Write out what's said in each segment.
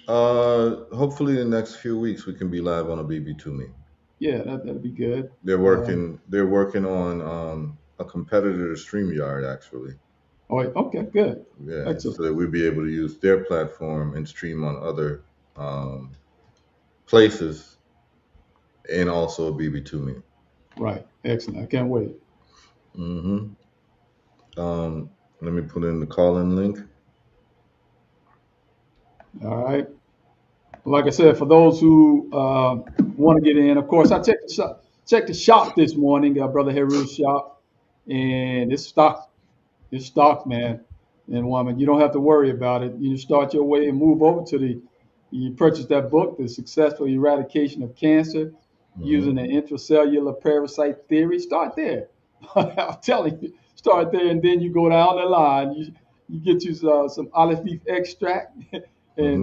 Hopefully in the next few weeks we can be live on a BB2Me. Yeah, that'd be good. They're working. They're working on a competitor to StreamYard actually. Oh, okay, good, Yeah, excellent. so that we'd be able to use their platform and stream on other um, places and also a BB2Me. Right, excellent. I can't wait. Mm-hmm. Let me put in the call-in link. All right. Like I said, for those who want to get in, of course, I checked the shop this morning, brother Heru's shop, and it's stocked. It's stocked, man and woman. You don't have to worry about it. You start your way and move over to the. You purchase that book, The Successful Eradication of Cancer Using Mm-hmm. the Intracellular Parasite Theory. Start there. I'm telling you, start there, and then you go down the line. You get you some olive leaf extract, and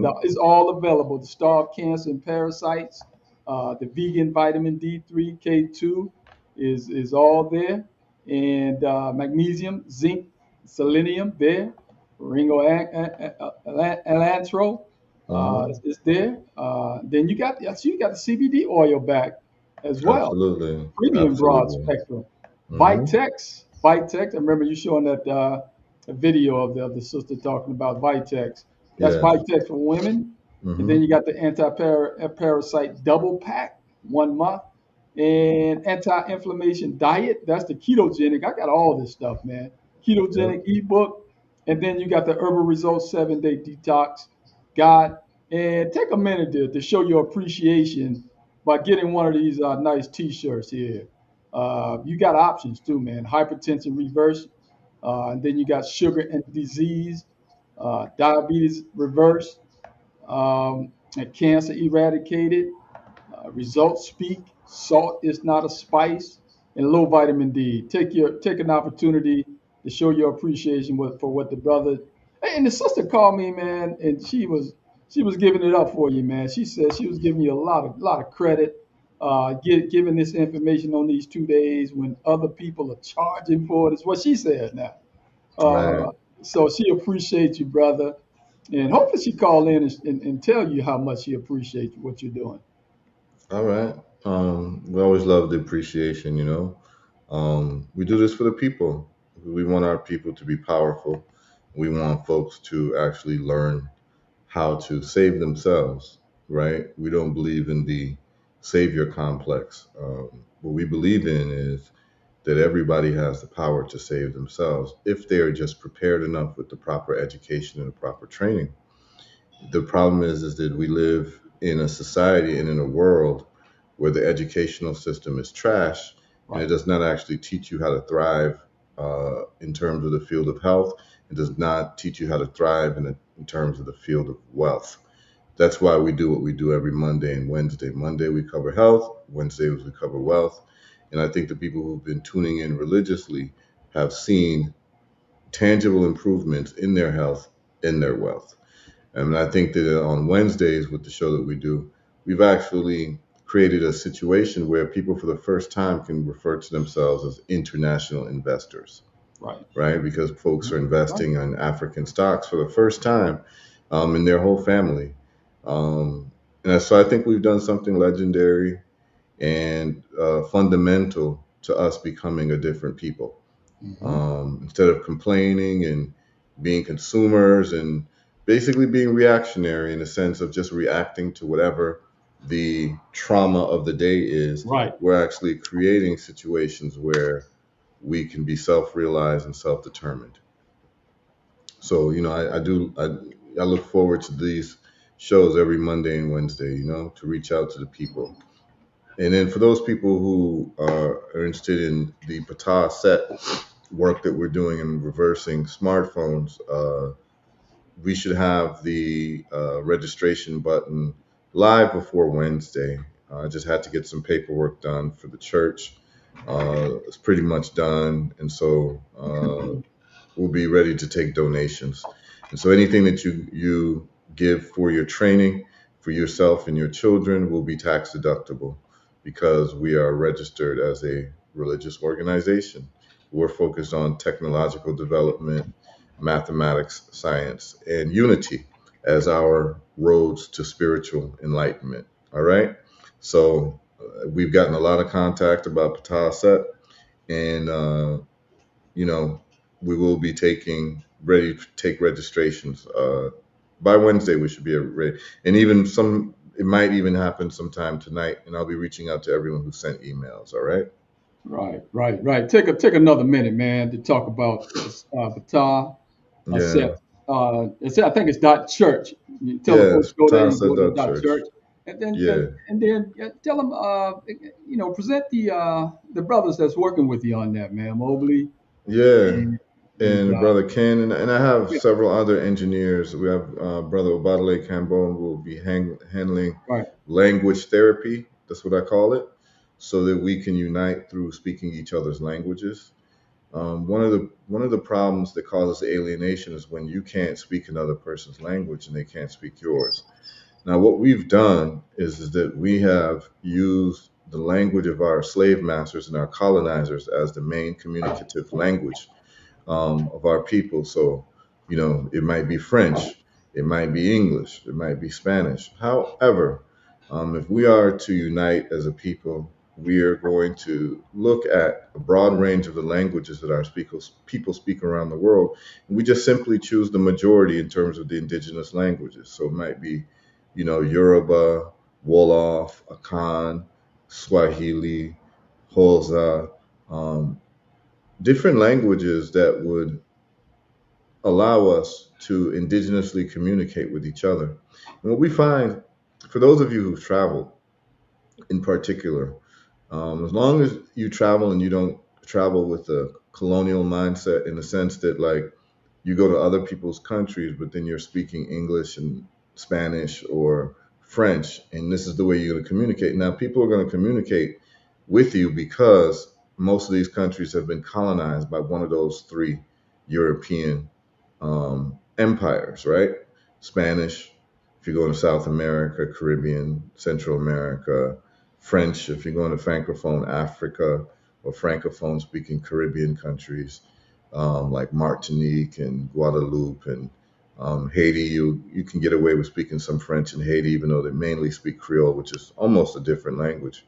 Mm-hmm. it's all available. The Starve Cancer and Parasites, the vegan vitamin D3, K2 is all there, and magnesium, zinc, selenium there, ringo elantro Mm-hmm. is there. Then you got the CBD oil back as well, Absolutely. premium broad Absolutely. spectrum. Mm-hmm. Vitex. I remember you showing that a video of the sister talking about Vitex. That's Yes. Vitex for women, and then Mm-hmm. you got the anti-parasite double pack, 1 month, and anti-inflammation diet. That's the ketogenic. I got all this stuff, man. Yep. Ketogenic ebook, and then you got the herbal results 7-day detox guide. And take a minute to show your appreciation by getting one of these nice T-shirts here. You got options too, man. Hypertension reverse, and then you got sugar and disease, diabetes reverse, and cancer eradicated. Results speak. Salt is not a spice, and low vitamin D. Take an opportunity to show your appreciation for what the brother. Hey, and the sister called me, man, and she was giving it up for you, man. She said she was giving you a lot of credit, giving this information on these 2 days when other people are charging for it. Is what she said now. Right. Uh, so she appreciates you, brother, and hopefully she call in and tell you how much she appreciates what you're doing. All right. We always love the appreciation, you know. We do this for the people. We want our people to be powerful. We want folks to actually learn how to save themselves, right? We don't believe in the savior complex. What we believe in is that everybody has the power to save themselves if they are just prepared enough with the proper education and the proper training. The problem is that we live in a society and in a world where the educational system is trash and it Right. does not actually teach you how to thrive in terms of the field of health. It does not teach you how to thrive in terms of the field of wealth. That's why we do what we do every Monday and Wednesday. Monday we cover health, Wednesdays we cover wealth. And I think the people who've been tuning in religiously have seen tangible improvements in their health and their wealth. And I think that on Wednesdays with the show that we do, we've actually created a situation where people for the first time can refer to themselves as international investors, Right. right? Because folks are Right. investing in African stocks for the first time in their whole family. Um, and so I think we've done something legendary and fundamental to us becoming a different people. Hmm. Instead of complaining and being consumers and basically being reactionary in the sense of just reacting to whatever the trauma of the day is, Right. we're actually creating situations where we can be self-realized and self-determined. So, you know, I look forward to these shows every Monday and Wednesday, you know, to reach out to the people. And then for those people who are interested in the Pata set work that we're doing in reversing smartphones, we should have the registration button live before Wednesday. I just had to get some paperwork done for the church. It's pretty much done, and so we'll be ready to take donations. And so anything that you give for your training for yourself and your children will be tax deductible because we are registered as a religious organization. We're focused on technological development, mathematics, science, and unity. as our roads to spiritual enlightenment. All right. So we've gotten a lot of contact about Ptah Set, and you know, we will be ready to take registrations. By Wednesday, we should be ready. And even some, it might even happen sometime tonight. And I'll be reaching out to everyone who sent emails. All right. Right. Take another minute, man, to talk about this Fatah Yeah. set. I think it's dot church. You tell the folks Yes. go there. Ptah You go Set to dot Church. church, and then Yeah. tell them present the brothers that's working with you on that, man, Mobley Yeah. and and And Brother Ken, and I have yeah, several other engineers. We have Brother Obadale Cambone who will be handling right, language therapy. That's what I call it, so that we can unite through speaking each other's languages. One of the problems that causes alienation is when you can't speak another person's language and they can't speak yours. Now, what we've done is that we have used the language of our slave masters and our colonizers as the main communicative language of our people. So, it might be French, it might be English, it might be Spanish. However, if we are to unite as a people, we are going to look at a broad range of the languages that our people speak around the world. And we just simply choose the majority in terms of the indigenous languages. So it might be, Yoruba, Wolof, Akan, Swahili, Xhosa, um, different languages that would allow us to indigenously communicate with each other. And what we find, for those of you who've traveled in particular, as long as you travel and you don't travel with a colonial mindset in the sense that, like, you go to other people's countries, but then you're speaking English and Spanish or French, and this is the way you're going to communicate. Now, people are going to communicate with you because most of these countries have been colonized by one of those three European empires, right? Spanish, if you're going to South America, Caribbean, Central America, French, if you're going to Francophone Africa or Francophone speaking Caribbean countries like Martinique and Guadeloupe and Haiti. You can get away with speaking some French in Haiti, even though they mainly speak Creole, which is almost a different language.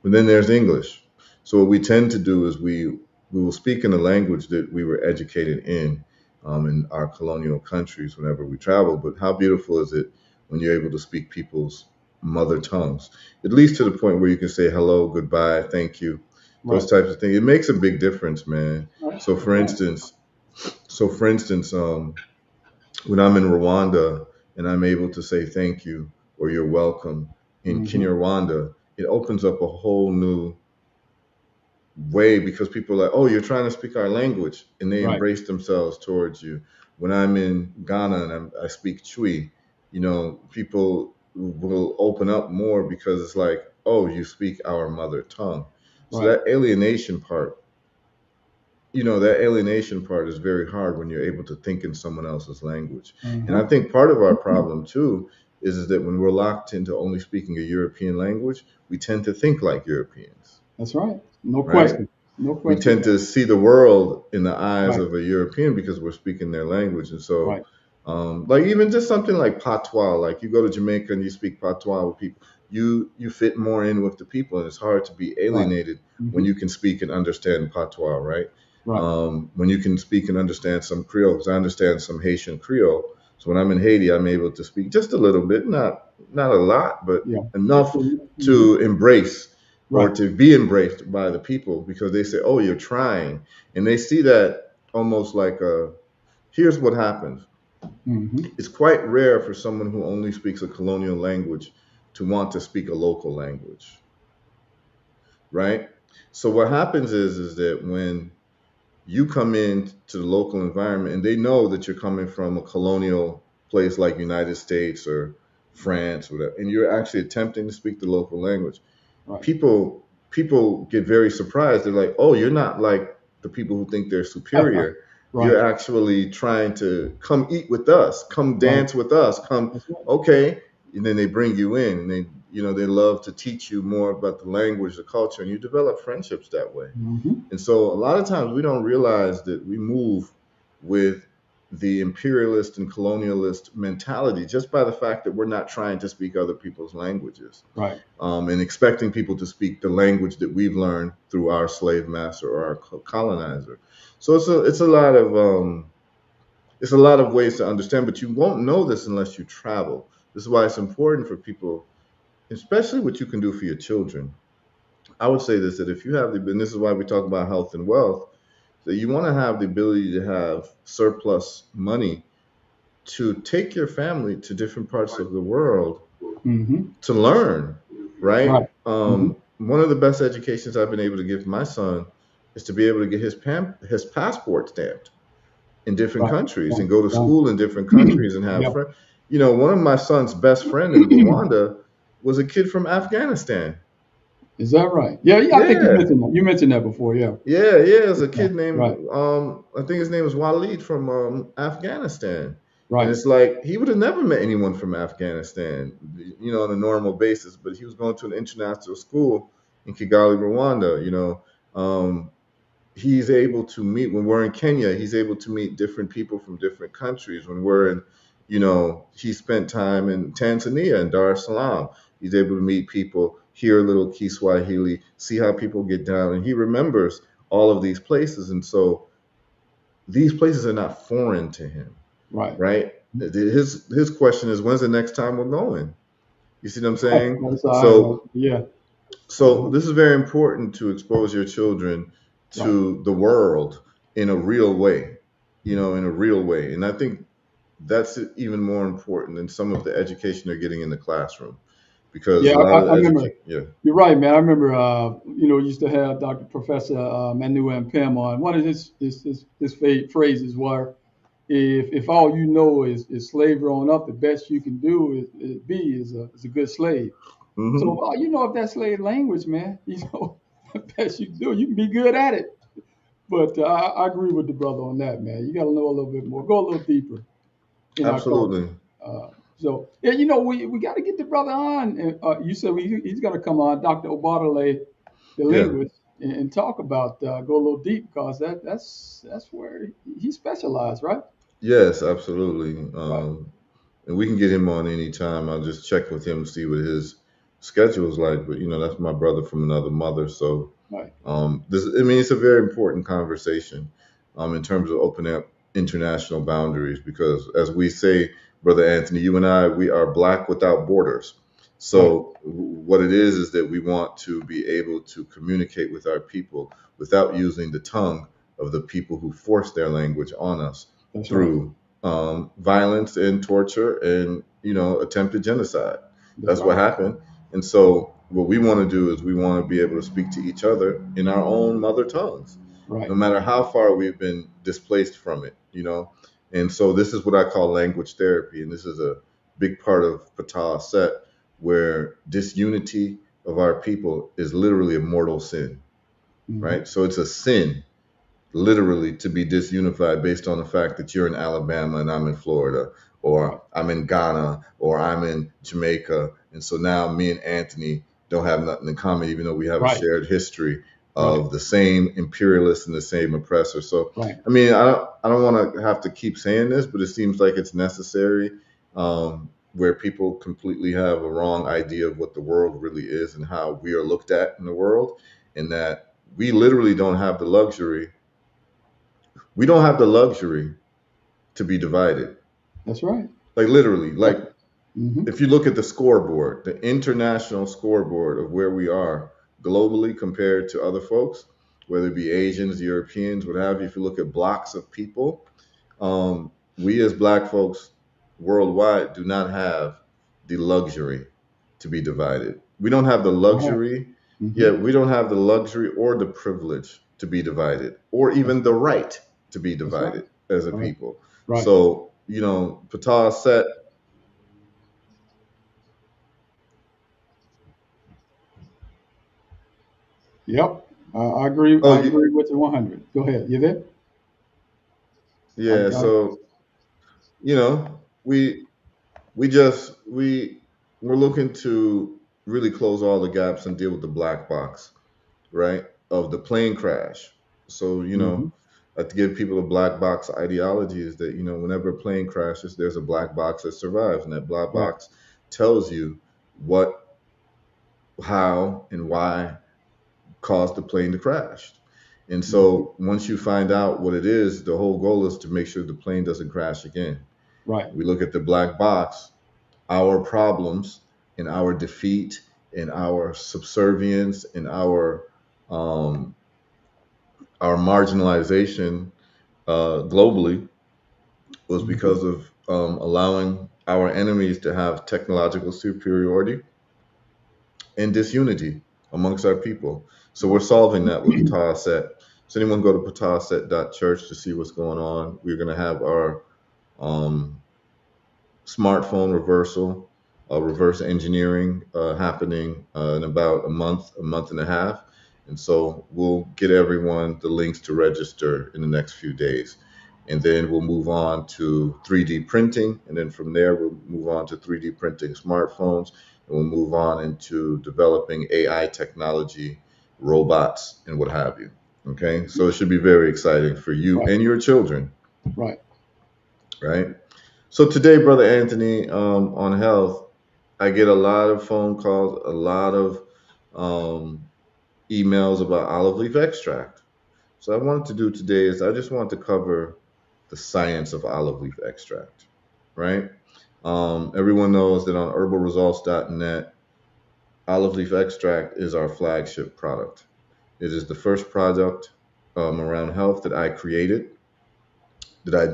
But then there's English. So what we tend to do is we will speak in the language that we were educated in our colonial countries whenever we travel. But how beautiful is it when you're able to speak people's mother tongues, at least to the point where you can say hello, goodbye, thank you, those right, types of things. It makes a big difference, man. right, So for instance, when I'm in Rwanda and I'm able to say thank you or you're welcome in hmm Kinyarwanda, it opens up a whole new way because people are like, oh, you're trying to speak our language, and they right, embrace themselves towards you. When I'm in Ghana and I speak Chui, people will open up more because it's like, oh, you speak our mother tongue. So right. that alienation part is very hard when you're able to think in someone else's language. And I hmm think part of our problem too is that when we're locked into only speaking a European language, we tend to think like Europeans, That's right. No right? question. No We question tend about to see the world in the eyes it. of a European because we're speaking their language. And so, Right, like even just something like patois, like you go to Jamaica and you speak patois with people, you fit more in with the people, and it's hard to be right, alienated when hmm you can speak and understand patois, right? right, When you can speak and understand some Creole, because I understand some Haitian Creole. So when I'm in Haiti, I'm able to speak just a little bit, not a lot, but yeah. enough hmm to embrace or Right. to be embraced by the people because they say, "Oh, you're trying," and they see that almost like a. Here's what happens. hmm It's quite rare for someone who only speaks a colonial language to want to speak a local language, right? So what happens is that when you come in to the local environment and they know that you're coming from a colonial place like United States or France or whatever, and you're actually attempting to speak the local language, Right. people get very surprised. They're like, "Oh, you're not like the people who think they're superior. Right. You're actually trying to come eat with us, come Right. dance with us, come That's right. okay." And then they bring you in, and they love to teach you more about the language, the culture, and you develop friendships that way. hmm And so a lot of times we don't realize that we move with the imperialist and colonialist mentality just by the fact that we're not trying to speak other people's languages, Right. and expecting people to speak the language that we've learned through our slave master or our colonizer. So it's a lot of ways to understand, but you won't know this unless you travel. This is why it's important for people, especially what you can do for your children. I would say this, that if you have and this is why we talk about health and wealth, that you want to have the ability to have surplus money to take your family to different parts of the world Mm-hmm. to learn, right? Right. Mm-hmm. One of the best educations I've been able to give my son is to be able to get his passport stamped in different Right. countries Right. and go to Right. school in different countries and have Yeah. friends. You know, one of my son's best friend in Rwanda was a kid from Afghanistan. Is that right? Yeah, yeah. I think you Yeah, mentioned that. You mentioned that before. Yeah. yeah. There's a Yeah. kid named Right. I think his name was Walid from Afghanistan, and Right. it's like he would have never met anyone from Afghanistan, you know, on a normal basis. But he was going to an international school in Kigali, Rwanda. He's able to meet when we're in Kenya. He's able to meet different people from different countries. When we're in, he spent time in Tanzania and Dar es Salaam. He's able to meet people, hear a little Kiswahili, see how people get down, and he remembers all of these places. And so these places are not foreign to him, Right. right? His question is, when's the next time we're going? You see what I'm Right. saying? That's all right. So Yeah. So Uh-huh. this is very important to expose your children Right. to the world in a real way, in a real way. And I think that's even more important than some of the education they're getting in the classroom, because Yeah. a lot of I the remember. education, yeah. You're right, man. I remember. Used to have Dr. Professor Manu and Pam on. One of his phrases were, "If all you know is slave growing up, the best you can do is a good slave." So Hmm. if that slave language, man, the best you can do, you can be good at it. But I agree with the brother on that, man. You got to know a little bit more, go a little deeper in our culture. Absolutely. So yeah, we got to get the brother on. And, you said he's going to come on, Dr. Obartale, the Yeah. linguist, and talk about go a little deep because that's where he specialized, right? Yes, absolutely. Right, And we can get him on anytime. I'll just check with him, see what his schedule is like. But that's my brother from another mother, so right, it's a very important conversation, in terms of opening up international boundaries. Because, as we say, Brother Anthony, you and I, we are black without borders. right. So what it is that we want to be able to communicate with our people without using the tongue of the people who force their language on us That's right. through violence and torture and attempted genocide. That's That's what right. happened. And so what we want to do is we want to be able to speak to each other in our own mother tongues, no Right. matter how far we've been displaced from it. And so this is what I call language therapy, and this is a big part of Patah Set, where disunity of our people is literally a mortal sin, Hmm. right? So it's a sin, literally, to be disunified based on the fact that you're in Alabama and I'm in Florida, Right. or I'm in Ghana, or I'm in Jamaica. And so now me and Anthony don't have nothing in common, even though we have a Right. shared history Right. of the same imperialist and the same oppressor. So, Right. I don't want to have to keep saying this, but it seems like it's necessary, where people completely have a wrong idea of what the world really is and how we are looked at in the world, and that we literally don't have the luxury we don't have the luxury to be divided. That's right. Like, literally, Yeah. like, Hmm. if you look at the scoreboard, the international scoreboard of where we are globally compared to other folks, whether it be Asians, Europeans, what have you, if you look at blocks of people, we as black folks worldwide do not have the luxury to be divided. We don't have the Right. luxury, Hmm. yeah, we don't have the luxury or the privilege to be divided, or That's even the right to be that's right. divided as a Right. people. Right. So, Ptah set, Yep. I agree. oh, I agree with you 100. Go ahead. You there? yeah, I, so, we're looking to really close all the gaps and deal with the black box, right, of the plane crash. So, mhm. to give people a black box ideology is that, whenever a plane crashes, there's a black box that survives, and that black Right. box tells you what, how, and why caused the plane to crash. And Mhm. so once you find out what it is, the whole goal is to make sure the plane doesn't crash again. Right. We look at the black box, our problems and our defeat and our subservience and um, our marginalization globally was Mhm. because of allowing our enemies to have technological superiority and disunity amongst our people. So we're solving that with Pataset. So anyone go to pataset.church to see what's going on. We're going to have our um, smartphone reversal, reverse engineering happening in about a month and a half. And so we'll get everyone the links to register in the next few days. And then we'll move on to 3D printing. And then from there, we'll move on to 3D printing smartphones. And we'll move on into developing AI technology, robots, and what have you. Okay. So it should be very exciting for you Right. and your children, Right. right? So today, Brother Anthony, on health, I get a lot of phone calls, a lot of um, emails about olive leaf extract. So I wanted to do today is I just want to cover the science of olive leaf extract, right? Everyone knows that on herbalresults.net, olive leaf extract is our flagship product. It is the first product around health that I created, that I,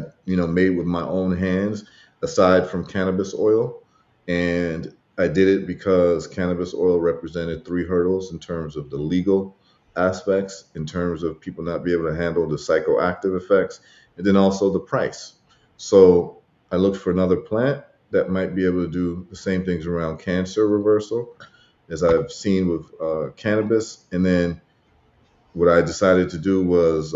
made with my own hands, aside from cannabis oil. And I did it because cannabis oil represented three hurdles in terms of the legal aspects, in terms of people not being able to handle the psychoactive effects, and then also the price. So I looked for another plant that might be able to do the same things around cancer reversal as I've seen with cannabis. And then what I decided to do was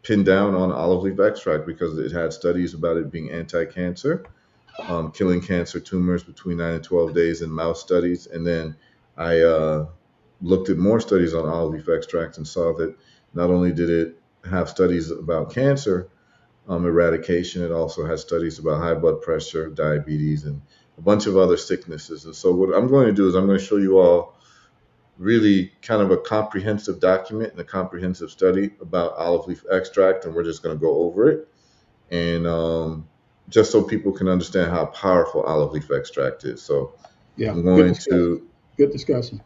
pin down on olive leaf extract because it had studies about it being anti-cancer, killing cancer tumors between 9 and 12 days in mouse studies. And then I looked at more studies on olive leaf extract and saw that not only did it have studies about cancer eradication, it also has studies about high blood pressure, diabetes, and a bunch of other sicknesses. And so what I'm going to do is I'm going to show you all really kind of a comprehensive document and a comprehensive study about olive leaf extract, and we're just going to go over it, and just so people can understand how powerful olive leaf extract is. So Yeah. I'm Good going discussion. to, Good discussion.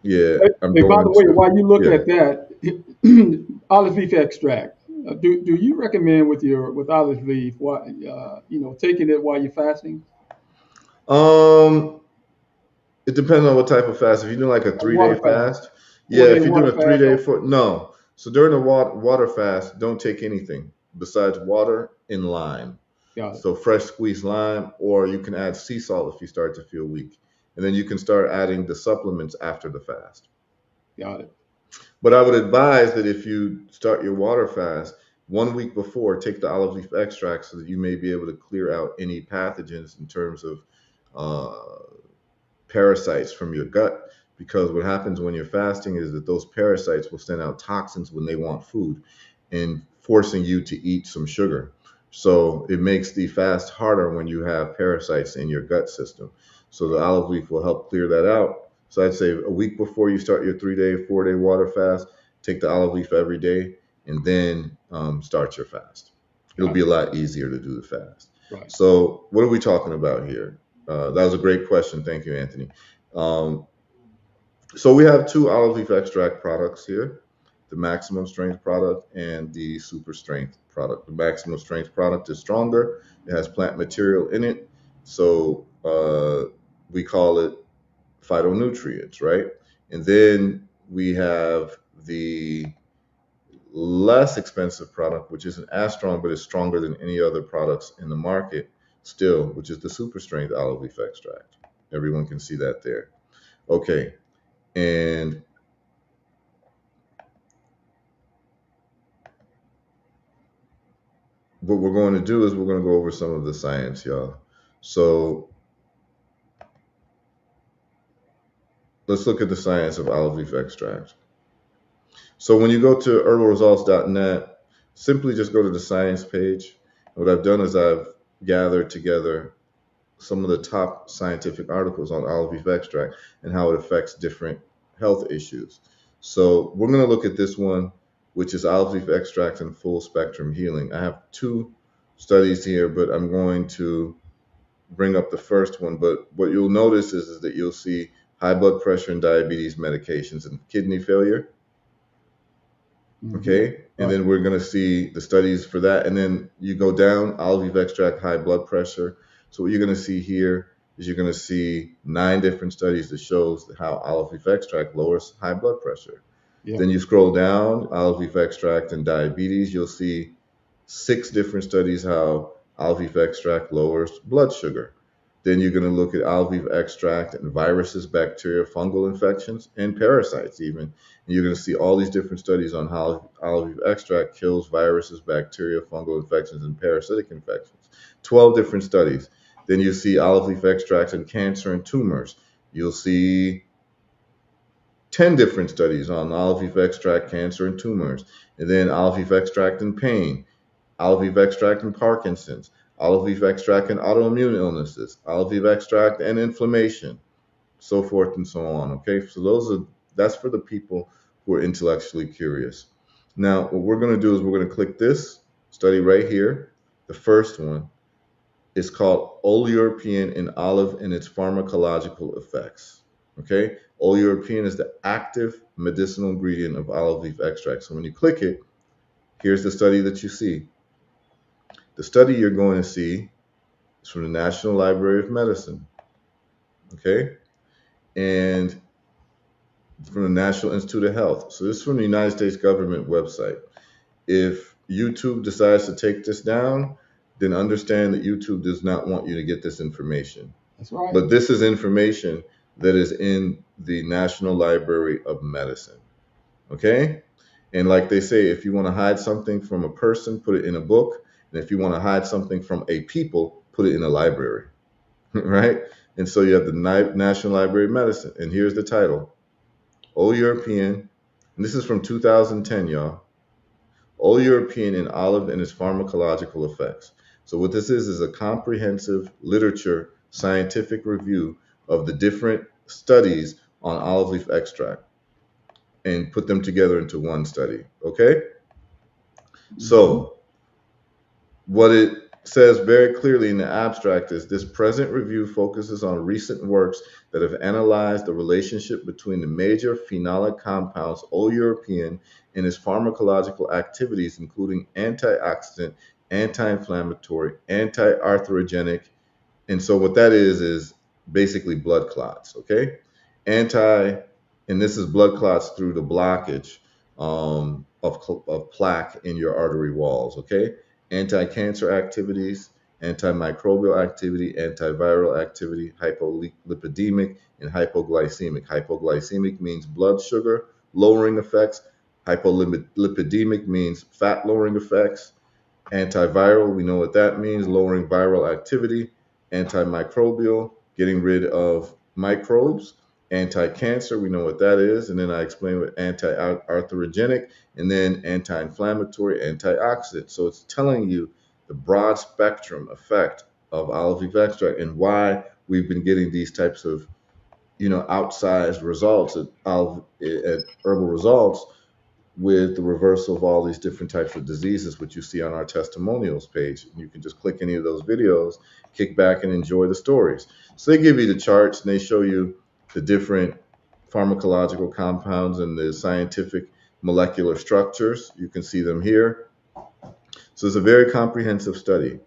yeah, Hey, I'm hey, by the going way, to, while you look yeah. at that, olive leaf extract, do you recommend with olive leaf what taking it while you're fasting? Um, it depends on what type of fast. If you're doing like a A 3 day water fast, fast, yeah. 4 day If you're water doing a three fast. day for no, so during the water fast, don't take anything besides water and lime. Got it. So fresh squeezed lime, or you can add sea salt if you start to feel weak. And then you can start adding the supplements after the fast. Got it. But I would advise that if you start your water fast, 1 week before, take the olive leaf extract so that you may be able to clear out any pathogens in terms of uh, parasites from your gut. Because what happens when you're fasting is that those parasites will send out toxins when they want food and forcing you to eat some sugar. So it makes the fast harder when you have parasites in your gut system. So the olive leaf will help clear that out. So I'd say a week before you start your 3 day, 4 day water fast, take the olive leaf every day and then start your fast. It'll be Got a it. lot easier to do the fast. Right. So, what are we talking about here? That was a great question. Thank you, Anthony. Um, so, we have two olive leaf extract products here, the maximum strength product and the super strength product. The maximum strength product is stronger, it has plant material in it. So, we call it phytonutrients, right? And then we have the less expensive product, which isn't as strong, but is stronger than any other products in the market still, which is the super strength olive leaf extract. Everyone can see that there. Okay. And what we're going to do is we're going to go over some of the science, y'all. So let's look at the science of olive leaf extract. So when you go to herbalresults.net, simply just go to the science page. What I've done is I've gathered together some of the top scientific articles on olive leaf extract and how it affects different health issues. So we're going to look at this one, which is olive leaf extract and full spectrum healing. I have two studies here, but I'm going to bring up the first one. But what you'll notice is that you'll see high blood pressure and diabetes medications and kidney failure. Hmm. Okay. And Right. then we're going to see the studies for that. And then you go down, olive leaf extract, high blood pressure. So what you're going to see here is you're going to see 9 different studies that shows how olive leaf extract lowers high blood pressure. Yeah. Then you scroll down, olive leaf extract and diabetes. You'll see 6 different studies how olive leaf extract lowers blood sugar. Then you're going to look at olive leaf extract and viruses, bacteria, fungal infections, and parasites even. And you're going to see all these different studies on how olive leaf extract kills viruses, bacteria, fungal infections, and parasitic infections. 12 different studies. Then you see olive leaf extract and cancer and tumors. You'll see 10 different studies on olive leaf extract, cancer, and tumors. And then olive leaf extract and pain, olive leaf extract and Parkinson's, olive leaf extract and autoimmune illnesses, olive leaf extract and inflammation, so forth and so on. Okay, so that's for the people who are intellectually curious. Now, what we're going to do is we're going to click this study right here. The first one is called European in olive and its pharmacological effects. Okay, European is the active medicinal ingredient of olive leaf extract. So when you click it, here's the study that you see. The study you're going to see is from the National Library of Medicine. Okay, and from the National Institute of Health. So this is from the United States government website. If YouTube decides to take this down, then understand that YouTube does not want you to get this information. That's right. But this is information that is in the National Library of Medicine. Okay? And like they say, if you want to hide something from a person, put it in a book. And if you want to hide something from a people, put it in a library. Right? And so you have the National Library of Medicine. And here's the title: Old European. And this is from 2010, y'all. Old European in olive and its pharmacological effects. So what this is a comprehensive literature scientific review of the different studies on olive leaf extract and put them together into one study. Okay? Hmm. So what it says very clearly in the abstract is this present review focuses on recent works that have analyzed the relationship between the major phenolic compounds European and its pharmacological activities, including antioxidant, anti-inflammatory, anti-arthrogenic. And so what that is basically blood clots, okay? Anti, and this is blood clots through the blockage of plaque in your artery walls, okay? Anti-cancer activities, antimicrobial activity, antiviral activity, hypolipidemic, and hypoglycemic. Hypoglycemic means blood sugar lowering effects. Hypolipidemic means fat lowering effects. Antiviral, we know what that means, lowering viral activity. Antimicrobial, getting rid of microbes. Anti-cancer, we know what that is. And then I explained what anti-arthrogenic, and then anti-inflammatory, antioxidant. So it's telling you the broad spectrum effect of olive leaf extract and why we've been getting these types of, outsized results at herbal results with the reversal of all these different types of diseases, which you see on our testimonials page. You can just click any of those videos, kick back, and enjoy the stories. So they give you the charts and they show you the different pharmacological compounds and the scientific molecular structures. You can see them here. So it's a very comprehensive study.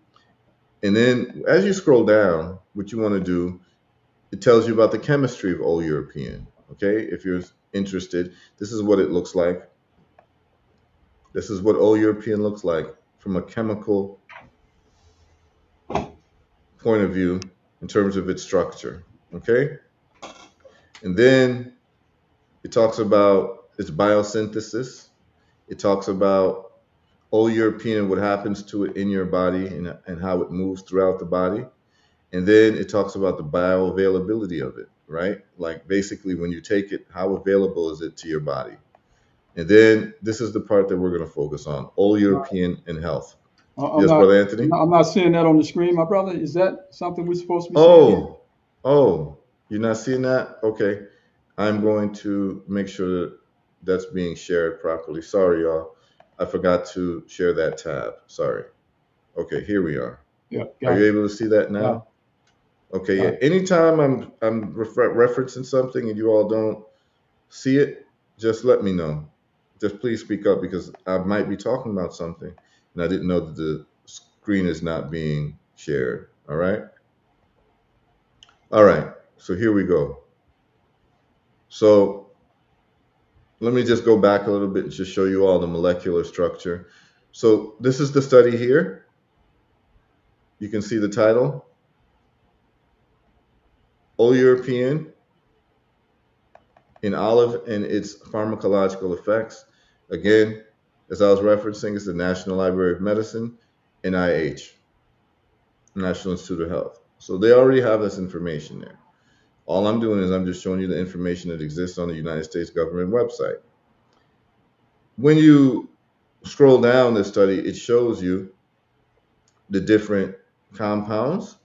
And then as you scroll down, what you want to do, it tells you about the chemistry of Old European. Okay, if you're interested, this is what it looks like. This is what Old European looks like from a chemical point of view in terms of its structure. Okay? And then it talks about its biosynthesis. It talks about Old European and what happens to it in your body and how it moves throughout the body. And then it talks about the bioavailability of it, right? Like basically when you take it, how available is it to your body? And then this is the part that we're going to focus on: all European and health. I'm Yes, not, Brother Anthony? I'm not seeing that on the screen, my brother. Is that something we're supposed to be seeing here? Oh, oh, you're not seeing that? Okay. I'm going to make sure that that's being shared properly. Sorry, y'all. I forgot to share that tab. Sorry. Okay, here we are. Yeah, Are got you it. able to see that Got it. now? Okay, Got yeah. it. Anytime I'm referencing something and you all don't see it, just let me know. Just please speak up because I might be talking about something and I didn't know that the screen is not being shared. All right. All right. So here we go. So let me just go back a little bit and just show you all the molecular structure. So this is the study here. You can see the title, All European in olive and its pharmacological effects. Again, as I was referencing, it's the National Library of Medicine, NIH, National Institute of Health. So they already have this information there. All I'm doing is I'm just showing you the information that exists on the United States government website. When you scroll down this study, it shows you the different compounds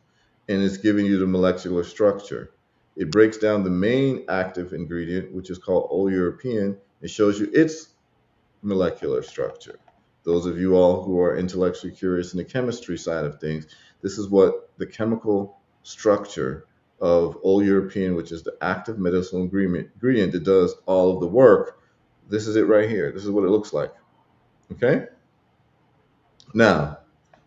and it's giving you the molecular structure. It breaks down the main active ingredient, which is called European. It shows you its molecular structure. Those of you all who are intellectually curious in the chemistry side of things, this is what the chemical structure of European, which is the active medicinal ingredient that does all of the work. This is it right here. This is what it looks like. Okay. Now,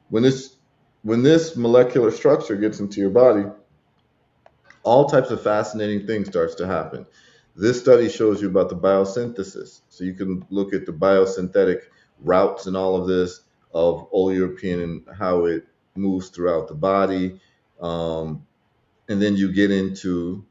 when this when this molecular structure gets into your body, all types of fascinating things starts to happen. This study shows you about the biosynthesis. So you can look at the biosynthetic routes and all of this of all European and how it moves throughout the body. And then you get into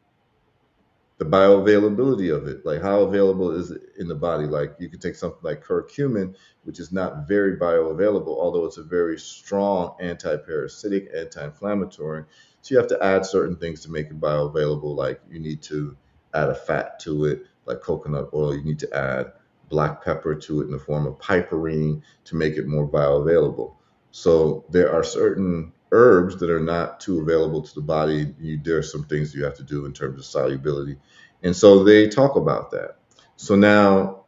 the bioavailability of it, like how available is it in the body. Like you could take something like curcumin, which is not very bioavailable, although it's a very strong anti-parasitic, anti-inflammatory. So you have to add certain things to make it bioavailable. Like you need to add a fat to it, like coconut oil. You need to add black pepper to it in the form of piperine to make it more bioavailable. So there are certain herbs that are not too available to the body. There are some things you have to do in terms of solubility, and so they talk about that. So now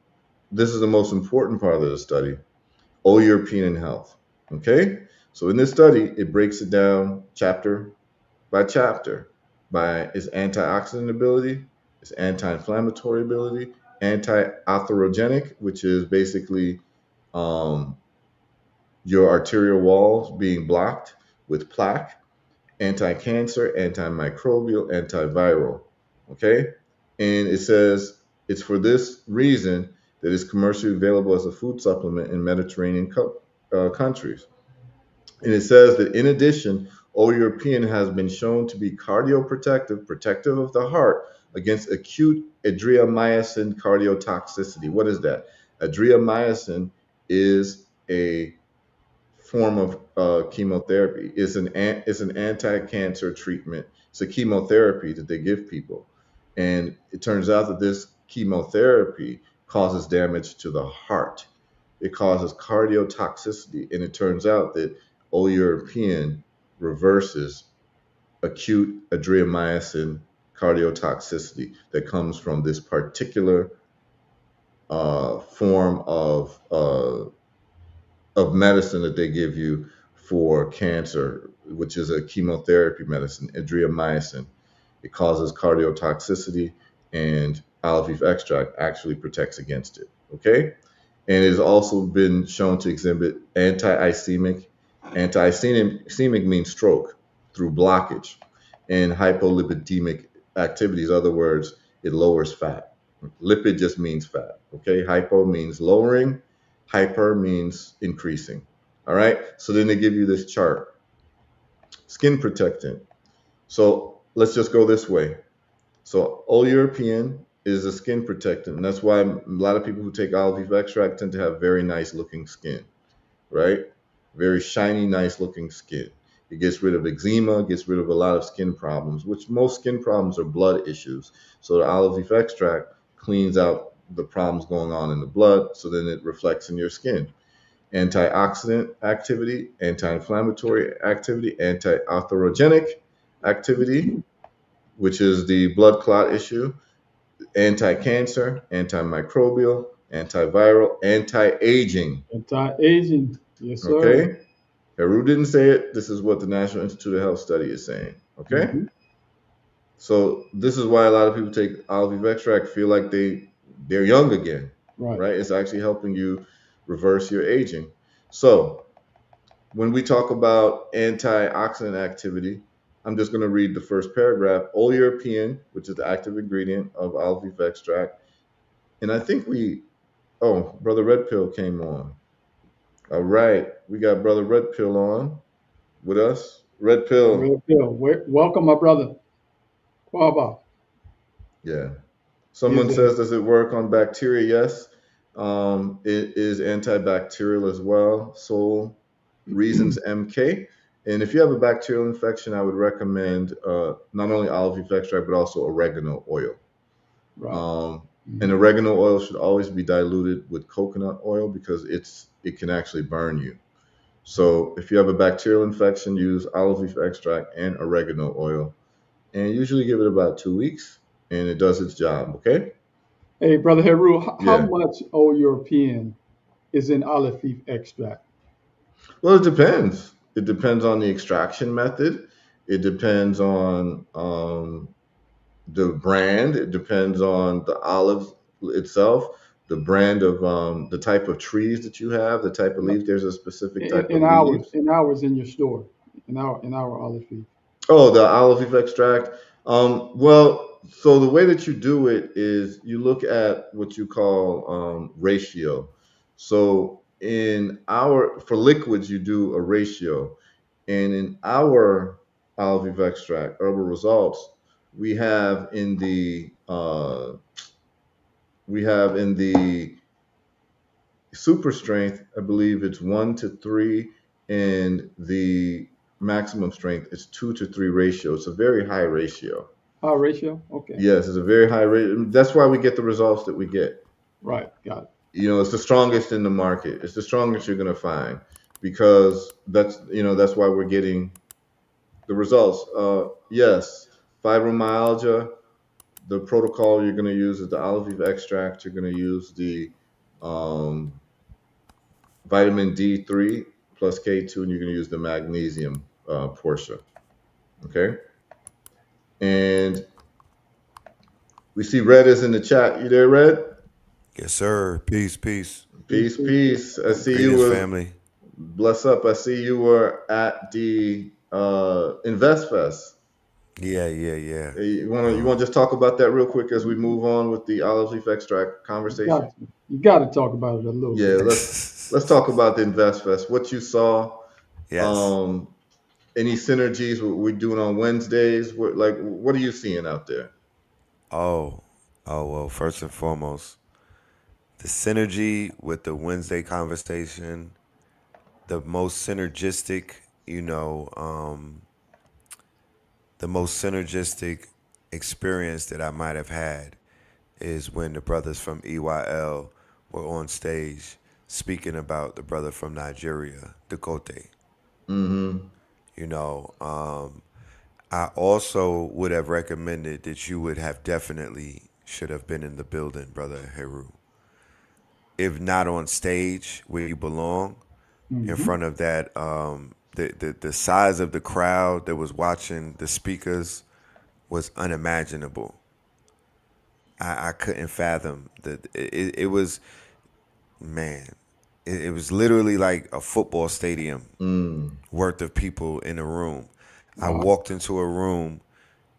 this is the most important part of the study, all European health. Okay, so in this study, it breaks it down chapter by chapter by its antioxidant ability, its anti-inflammatory ability, anti-atherogenic, which is basically um, your arterial walls being blocked with plaque, anti-cancer, antimicrobial, antiviral. Okay, and it says it's for this reason that it's commercially available as a food supplement in Mediterranean countries. And it says that in addition, European has been shown to be cardioprotective, protective of the heart against acute adriamycin cardiotoxicity. What is that? Adriamycin is a form of chemotherapy. It's an anti-cancer treatment. It's a chemotherapy that they give people, and it turns out that this chemotherapy causes damage to the heart. It causes cardiotoxicity, and it turns out that European reverses acute adriamycin cardiotoxicity that comes from this particular form of medicine that they give you for cancer, which is a chemotherapy medicine, adriamycin. It causes cardiotoxicity, and olive leaf extract actually protects against it. Okay, and it has also been shown to exhibit anti-ischemic. Anti-ischemic means stroke through blockage, and hypolipidemic activities. In other words, it lowers fat. Lipid just means fat. Okay, hypo means lowering, hyper means increasing. All right, so then they give you this chart, skin protectant. So let's just go this way. So all European is a skin protectant, and that's why a lot of people who take olive leaf extract tend to have very nice looking skin, right? Very shiny, nice looking skin. It gets rid of eczema, gets rid of a lot of skin problems, which most skin problems are blood issues. So the olive leaf extract cleans out the problems going on in the blood, so then it reflects in your skin. Antioxidant activity, anti-inflammatory activity, anti-atherogenic activity, which is the blood clot issue, anti-cancer, antimicrobial, antiviral, anti-aging. Anti-aging. Yes, sir. Okay? Heru didn't say it. This is what the National Institute of Health study is saying. Okay? Hmm. So this is why a lot of people take olive leaf extract, feel like they're young again, Right. right? It's actually helping you reverse your aging. So when we talk about antioxidant activity, I'm just going to read the first paragraph. Oleuropine, which is the active ingredient of olive leaf extract, and I think oh, Brother Red Pill came on. All right, we got Brother Red Pill on with us. Red Pill, Red pill. Welcome, my brother. Kwaba. yeah. Yes, Someone sir. says, does it work on bacteria? Yes. It is antibacterial as well. Soul Reasons MK. And if you have a bacterial infection, I would recommend not only olive leaf extract, but also oregano oil. Right. Um, and Hmm. oregano oil should always be diluted with coconut oil because it can actually burn you. So if you have a bacterial infection, use olive leaf extract and oregano oil, and usually give it about 2 weeks, and it does its job. Okay? Hey, brother Heru, how Yeah. much old European is in olive leaf extract? Well, it depends. It depends on the extraction method. It depends on the brand. It depends on the olive itself, the brand of the type of trees that you have, the type of No, leaves. There's a specific type in of hours, leaves. in hours in your store, in our olive leaf. Oh, the olive leaf extract. Well, so the way that you do it is you look at what you call ratio. So for liquids, you do a ratio, and in our olive leaf extract herbal results, we have in the super strength, I believe it's 1 to 3, and the maximum strength is 2 to 3 ratio. It's a very high ratio. Our ratio? Okay. Yes, it's a very high rate. That's why we get the results that we get. Right. Got it. It's the strongest in the market. It's the strongest you're going to find because that's why we're getting the results. Yes, fibromyalgia. The protocol you're going to use is the olive leaf extract. You're going to use the um, vitamin D3 plus K2, and you're going to use the magnesium portion. Okay. And we see Red is in the chat. You there, Red? Yes, sir. Peace, peace. Peace, Peace, peace, peace. peace. I see you Greetings, were family. bless up. I see you were at the Invest Fest. Yeah, yeah, yeah. You want to just talk about that real quick as we move on with the olive leaf extract conversation? You got to talk about it a little Yeah, bit. let's talk about the Invest Fest. What you saw, Yes. um, any synergies? What we're doing on Wednesdays? What are you seeing out there? Oh, well, first and foremost, the synergy with the Wednesday conversation, the most synergistic, you know, the most synergistic experience that I might have had is when the brothers from EYL were on stage speaking about the brother from Nigeria, Dakote. Mm-hmm. You know, I also would have recommended that you would have definitely should have been in the building, brother Heru. If not on stage where you belong, in Hmm. front of that, the size of the crowd that was watching the speakers was unimaginable. I couldn't fathom that it was, man. It was literally like a football stadium Mm. worth of people in a room. I Wow. walked into a room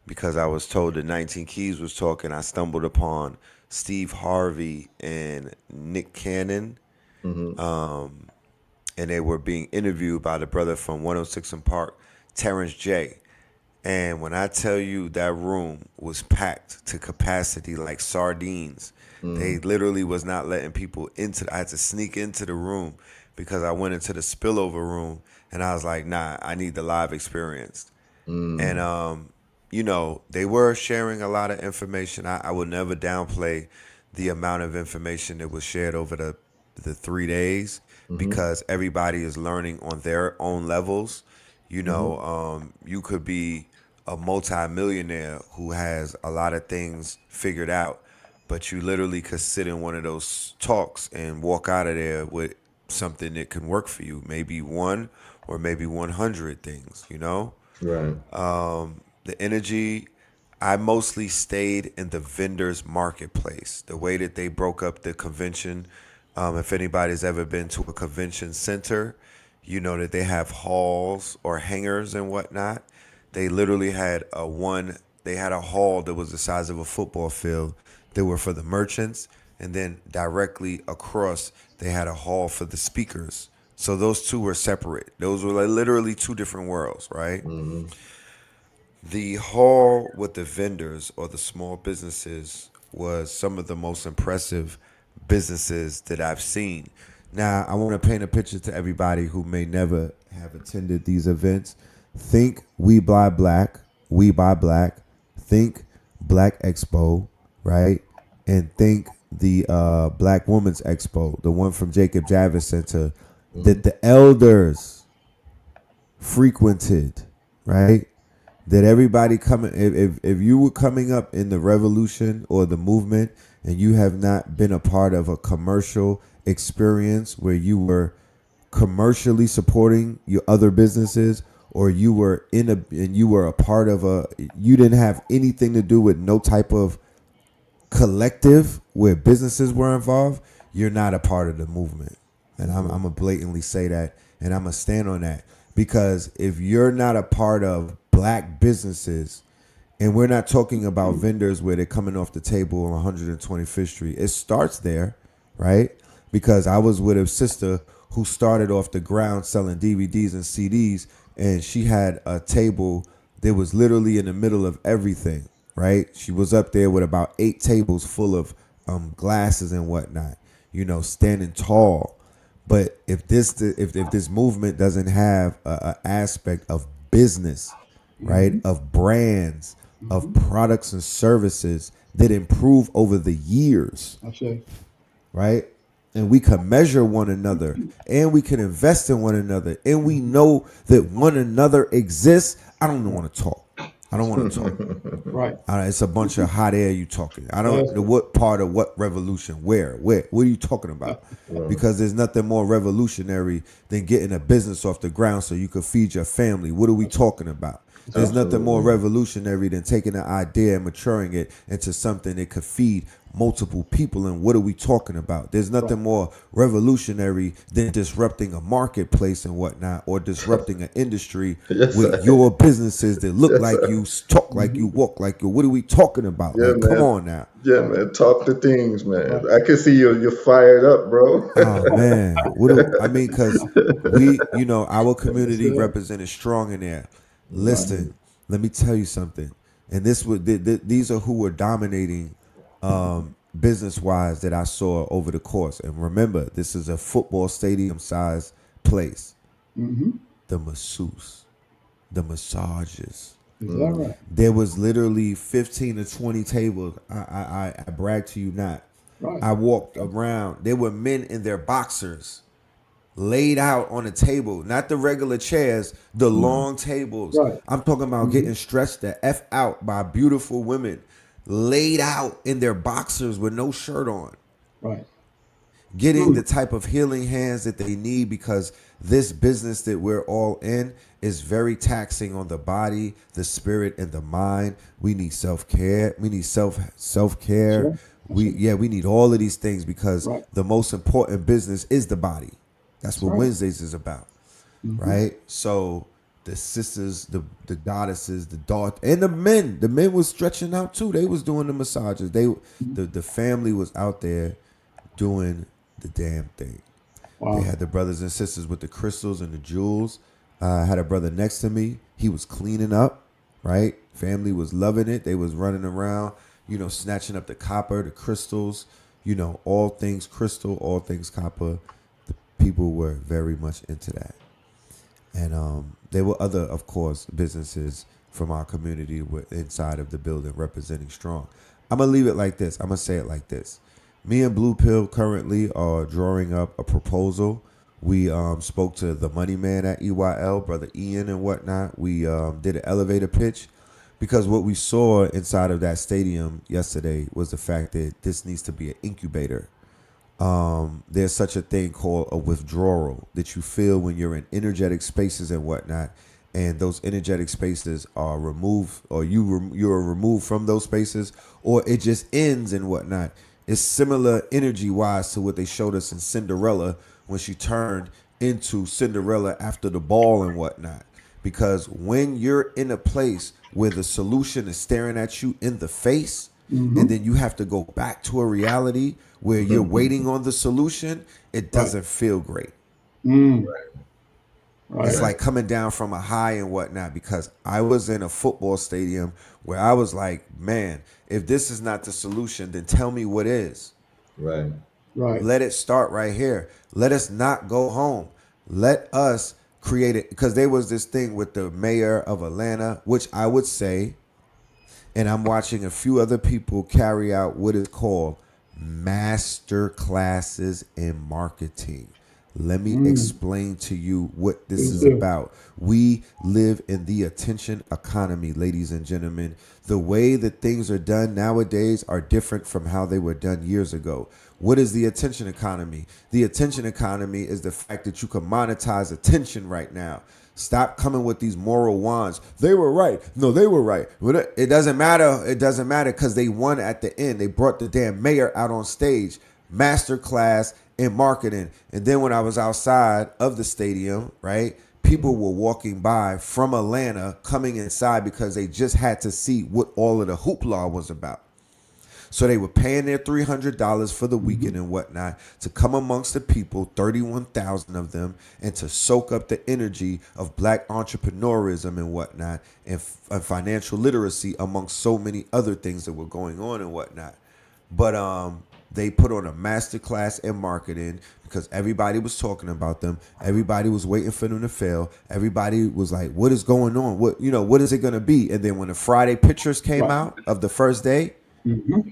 because I was told that 19 Keys was talking. I stumbled upon Steve Harvey and Nick Cannon, Mm-hmm. and they were being interviewed by the brother from 106 and Park, Terrence J. And when I tell you that room was packed to capacity like sardines, they Mm. literally was not letting people into. I had to sneak into the room because I went into the spillover room and I was like, nah, I need the live experience. And Mm. they were sharing a lot of information. I would never downplay the amount of information that was shared over the 3 days Mm-hmm. because everybody is learning on their own levels. Mm-hmm. You could be a multimillionaire who has a lot of things figured out, but you literally could sit in one of those talks and walk out of there with something that can work for you. Maybe one or maybe 100 things, you know? Right. The energy, I mostly stayed in the vendors marketplace. The way that they broke up the convention, if anybody's ever been to a convention center, you know that they have halls or hangars and whatnot. They literally had they had a hall that was the size of a football field that were for the merchants, and then directly across they had a hall for the speakers. So those two were separate. Those were like literally two different worlds, right? Mm-hmm. The hall with the vendors or the small businesses was some of the most impressive businesses that I've seen. Now, I want to paint a picture to everybody who may never have attended these events. Think We Buy Black, We Buy Black. Think Black Expo, right? And think the Black Women's Expo, the one from Jacob Javits Center Mm-hmm. that the elders frequented, right? That everybody coming, if you were coming up in the revolution or the movement and you have not been a part of a commercial experience where you were commercially supporting your other businesses, or you were and you were a part of you didn't have anything to do with no type of collective where businesses were involved, you're not a part of the movement. And I'm gonna blatantly say that, and I'm gonna stand on that, because if you're not a part of black businesses, and we're not talking about vendors where they're coming off the table on 125th Street, it starts there, right? Because I was with a sister who started off the ground selling DVDs and CDs, and she had a table that was literally in the middle of everything, right? She was up there with about 8 tables full of glasses and whatnot, standing tall. But if this movement doesn't have a aspect of business, right, Mm-hmm. of brands, of Mm-hmm. products and services that improve over the years, I say. right? And we can measure one another, and we can invest in one another, and we know that one another exists. I don't Right. want to talk. I don't want to talk. Right. It's a bunch of hot air you talking. I don't That's know what part of what revolution, where, what are you talking about? Right. Because there's nothing more revolutionary than getting a business off the ground so you could feed your family. What are we talking about? There's nothing more Absolutely. revolutionary than taking an idea and maturing it into something that could feed multiple people. And what are we talking about? There's right. nothing more revolutionary than disrupting a marketplace and whatnot, or disrupting an industry Yes, with sir. your businesses that look Yes, like sir. you, talk like you, Mm-hmm. walk like you. What are we talking about? Yeah, Like, come man. on now. Yeah, man. Talk the things, man. Right. I can see you're fired up, bro. Oh man, because our Yes, community sir. represented strong in there. Right. Listen, let me tell you something, and these are who were dominating, business wise, that I saw over the course. And remember, this is a football stadium size place. Mm-hmm. The masseuse, the massages. Is that Mm. right? There was literally 15 to 20 tables. I brag to you not. Right. I walked around. There were men in their boxers laid out on a table, not the regular chairs, the Mm-hmm. long tables. Right. I'm talking about Mm-hmm. getting stretched the F out by beautiful women, laid out in their boxers with no shirt on, Right. getting the True. type of healing hands that they need, because this business that we're all in is very taxing on the body, the spirit, and the mind. We need self-care. We need self-care. Sure. That's right. We need all of these things, because Right. the most important business is the body. That's That's what right. Wednesdays is about, Mm-hmm. right? So the sisters, the goddesses, and the men was stretching out too. They was doing the massages. The family was out there doing the damn thing. They Wow. had the brothers and sisters with the crystals and the jewels. I had a brother next to me. He was cleaning up, right? Family was loving it. They was running around, snatching up the copper, the crystals, all things crystal, all things copper. The people were very much into that. And there were other, of course, businesses from our community inside of the building representing strong. I'm going to leave it like this. I'm going to say it like this. Me and Blue Pill currently are drawing up a proposal. We spoke to the money man at EYL, brother Ian, and whatnot. We did an elevator pitch because what we saw inside of that stadium yesterday was the fact that this needs to be an incubator. There's such a thing called a withdrawal that you feel when you're in energetic spaces and whatnot, and those energetic spaces are removed, or you're removed from those spaces, or it just ends and whatnot. It's similar energy wise to what they showed us in Cinderella when she turned into Cinderella after the ball and whatnot. Because when you're in a place where the solution is staring at you in the face, and Mm-hmm. then you have to go back to a reality where you're waiting on the solution, it Right. doesn't feel great. Mm. It's Right. Right. like coming down from a high and whatnot, because I was in a football stadium where I was like, man, if this is not the solution, then tell me what is. Right. Right. Let it start right here. Let us not go home. Let us create it. Because there was this thing with the mayor of Atlanta, which I would say, and I'm watching a few other people carry out what is called master classes in marketing. Let me Mm. explain to you what this Please is do. about. We live in the attention economy, ladies and gentlemen. The way that things are done nowadays are different from how they were done years ago. What is the attention economy? The attention economy is the fact that you can monetize attention right now. Stop coming with these moral wands. They were right. No, they were right. It doesn't matter. It doesn't matter because they won at the end. They brought the damn mayor out on stage, master class in marketing. And then when I was outside of the stadium, right, people were walking by from Atlanta coming inside because they just had to see what all of the hoopla was about. So they were paying their $300 for the Mm-hmm. weekend and whatnot to come amongst the people, 31,000 of them, and to soak up the energy of black entrepreneurism and whatnot, and financial literacy amongst so many other things that were going on and whatnot. But they put on a master class in marketing because everybody was talking about them. Everybody was waiting for them to fail. Everybody was like, "What is going on? What is it going to be?" And then when the Friday pictures came Right. out of the first day, Mm-hmm.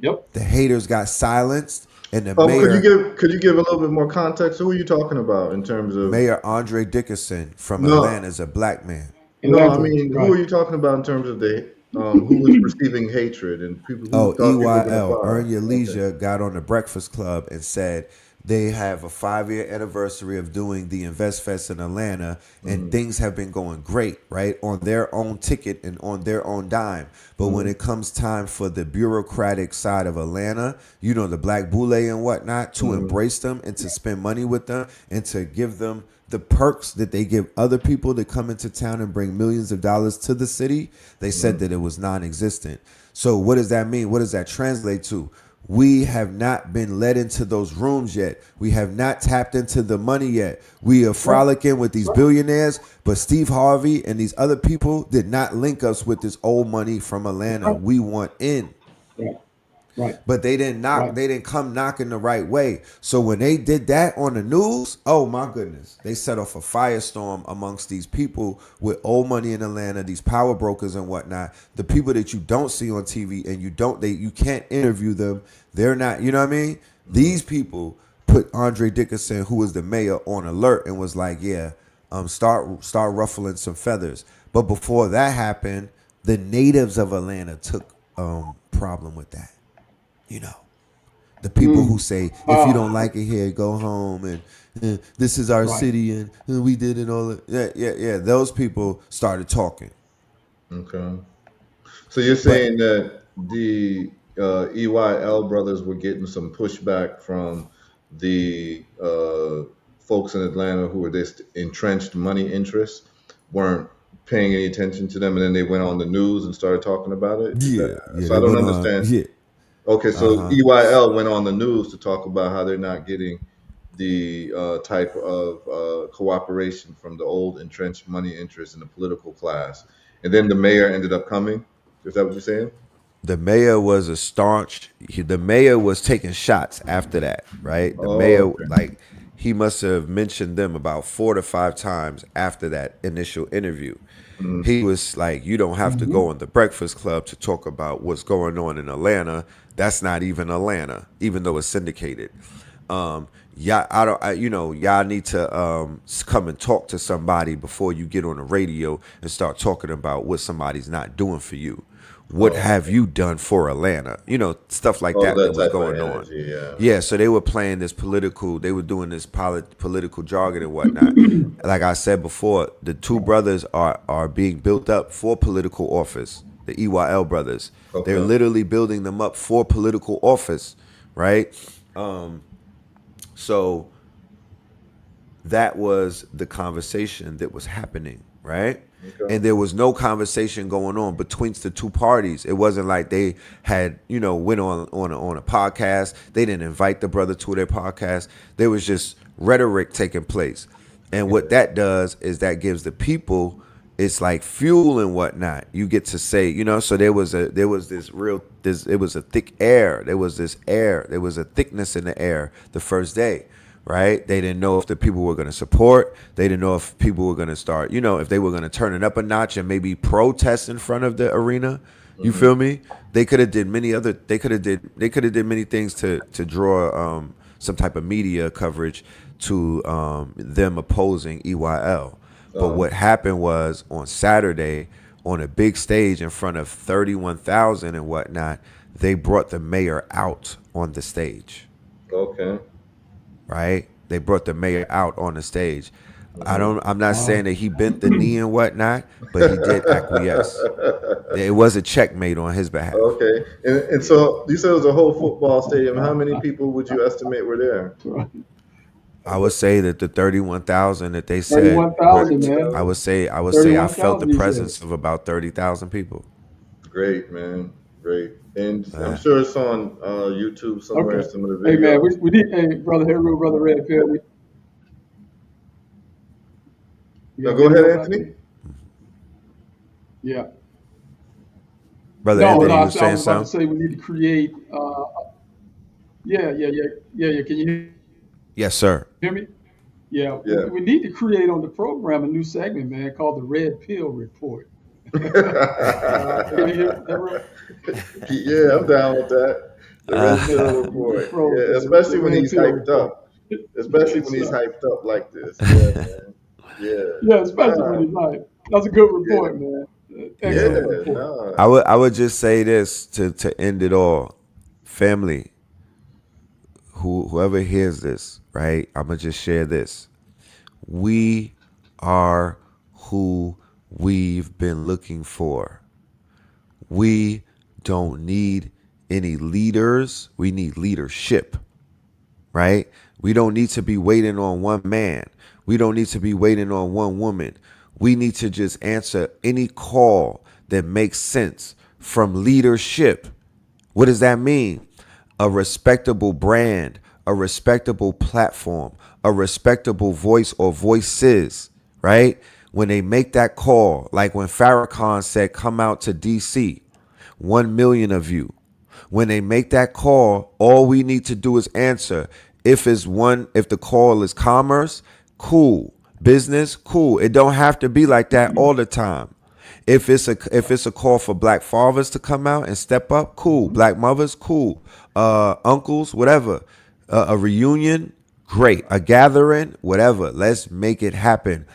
Yep. the haters got silenced, and the Could you mayor, give a little bit more context? Who are you talking about in terms of? Mayor Andre Dickerson from No, Atlanta, is a black man. no. I Atlanta. mean, who Right. are you talking about in terms of the who was receiving hatred and people who Oh, thought they were going to EYL, Earn fire? Your Okay. Leisure, got on the Breakfast Club and said they have a 5-year anniversary of doing the Invest Fest in Atlanta, and Mm-hmm. things have been going great, right? On their own ticket and on their own dime. But when Mm-hmm. it comes time for the bureaucratic side of Atlanta, the black boule and whatnot, to Mm-hmm. embrace them and to spend money with them and to give them the perks that they give other people that come into town and bring millions of dollars to the city, they said Mm-hmm. that it was non-existent. So what does that mean? What does that translate to? We have not been led into those rooms yet. We have not tapped into the money yet. We are Right. frolicking with these Right. billionaires, but Steve Harvey and these other people did not link us with this old money from Atlanta. Right. We want in. Right. Right. But they didn't knock. Right. They didn't come knocking the right way. So when they did that on the news, oh my goodness, they set off a firestorm amongst these people with old money in Atlanta, these power brokers and whatnot. The people that you don't see on TV and you can't interview them. They're not. You know what I mean? Mm-hmm. These people put Andre Dickerson, who was the mayor, on alert and was like, yeah, start ruffling some feathers. But before that happened, the natives of Atlanta took problem with that. You know, the people who Mm. say if you don't Ah. like it here, go home, and this is our Right. city, and we did it all. Yeah. Those people started talking. Okay. So you're But saying that the EYL brothers were getting some pushback from the folks in Atlanta who were this entrenched money interests, weren't paying any attention to them, and then they went on the news and started talking about it. Is that yeah, so? they I don't went on. understand. Yeah, Okay, uh so huh. EYL went on the news to talk about how they're not getting the type of cooperation from the old entrenched money interests in the political class, and then the mayor ended up coming. Is that what you're saying? The mayor was a staunch. The mayor was taking shots after that, right? The Oh, mayor, okay. like, he must have mentioned them about 4 to 5 times after that initial interview. Mm-hmm. He was like, you don't have to go on the Breakfast Club to talk about what's going on in Atlanta. That's not even Atlanta, even though it's syndicated. Yeah, y'all need to come and talk to somebody before you get on the radio and start talking about what somebody's not doing for you. What Oh, have you done for Atlanta? Stuff like oh, that that was type of going on. energy. Yeah. Yeah, so they were playing this political, they were doing this political jargon and whatnot. Like I said before, the two brothers are being built up for political office. The EYL brothers, they're Okay. literally building them up for political office, right? So that was the conversation that was happening, right? Okay. And there was no conversation going on between the two parties. It wasn't like they had, went on a podcast. They didn't invite the brother to their podcast. There was just rhetoric taking place. And what that does is that gives the people, it's like fuel and whatnot. You get to say, so it was a thick air. There was this air. There was a thickness in the air the first day, right? They didn't know if the people were going to support. They didn't know if people were going to start, if they were going to turn it up a notch and maybe protest in front of the arena. You feel me? They could have did many things to draw some type of media coverage to them opposing EYL. But what happened was on Saturday, on a big stage in front of 31,000 and whatnot, they brought the mayor out on the stage. Okay. Right? They brought the mayor out on the stage. I'm not saying that he bent the knee and whatnot, but he did acquiesce. It was a checkmate on his behalf. Okay. And so you said it was a whole football stadium. How many people would you estimate were there? I would say that the 31,000 that they said, 31,000, man. I would say I felt the 31,000, he presence said. of about 30,000 people. Great, man. Great. And I'm sure it's on YouTube somewhere, Okay. some of the Hey, man, videos. we need, hey, Brother Heru, Brother Red Pill. You No, got go ahead, video back Anthony. there? Yeah. Brother No, Anthony, you I was was saying about to something? say we need to create. Yeah. Can you Yes, sir. hear me? Yeah, Yeah. we need to create on the program a new segment, man, called the Red Pill Report. Can you hear, Heru? Yeah, I'm down with that. The Red Pill You Report. froze Yeah, there. The especially when Red he's Pill hyped Report. up. Especially when Yes, he's sir. hyped up like this. Yeah, man. Yeah. Yeah, especially when Nah. he's like, that's a good Yeah. report, man. Excellent Yeah. report. Nah. I would just say this to end it all. Family, whoever hears this, right? I'm gonna just share this. We are who we've been looking for. We don't need any leaders. We need leadership, right? We don't need to be waiting on one man. We don't need to be waiting on one woman. We need to just answer any call that makes sense from leadership. What does that mean? A respectable brand, a respectable platform, a respectable voice or voices, right? When they make that call, like when Farrakhan said, come out to DC, 1 million of you. When they make that call, all we need to do is answer. If the call is commerce, cool. Business, cool. It don't have to be like that all the time. If it's a call for black fathers to come out and step up, cool. Black mothers, cool. Uncles, whatever. A reunion, great. A gathering, whatever. Let's make it happen.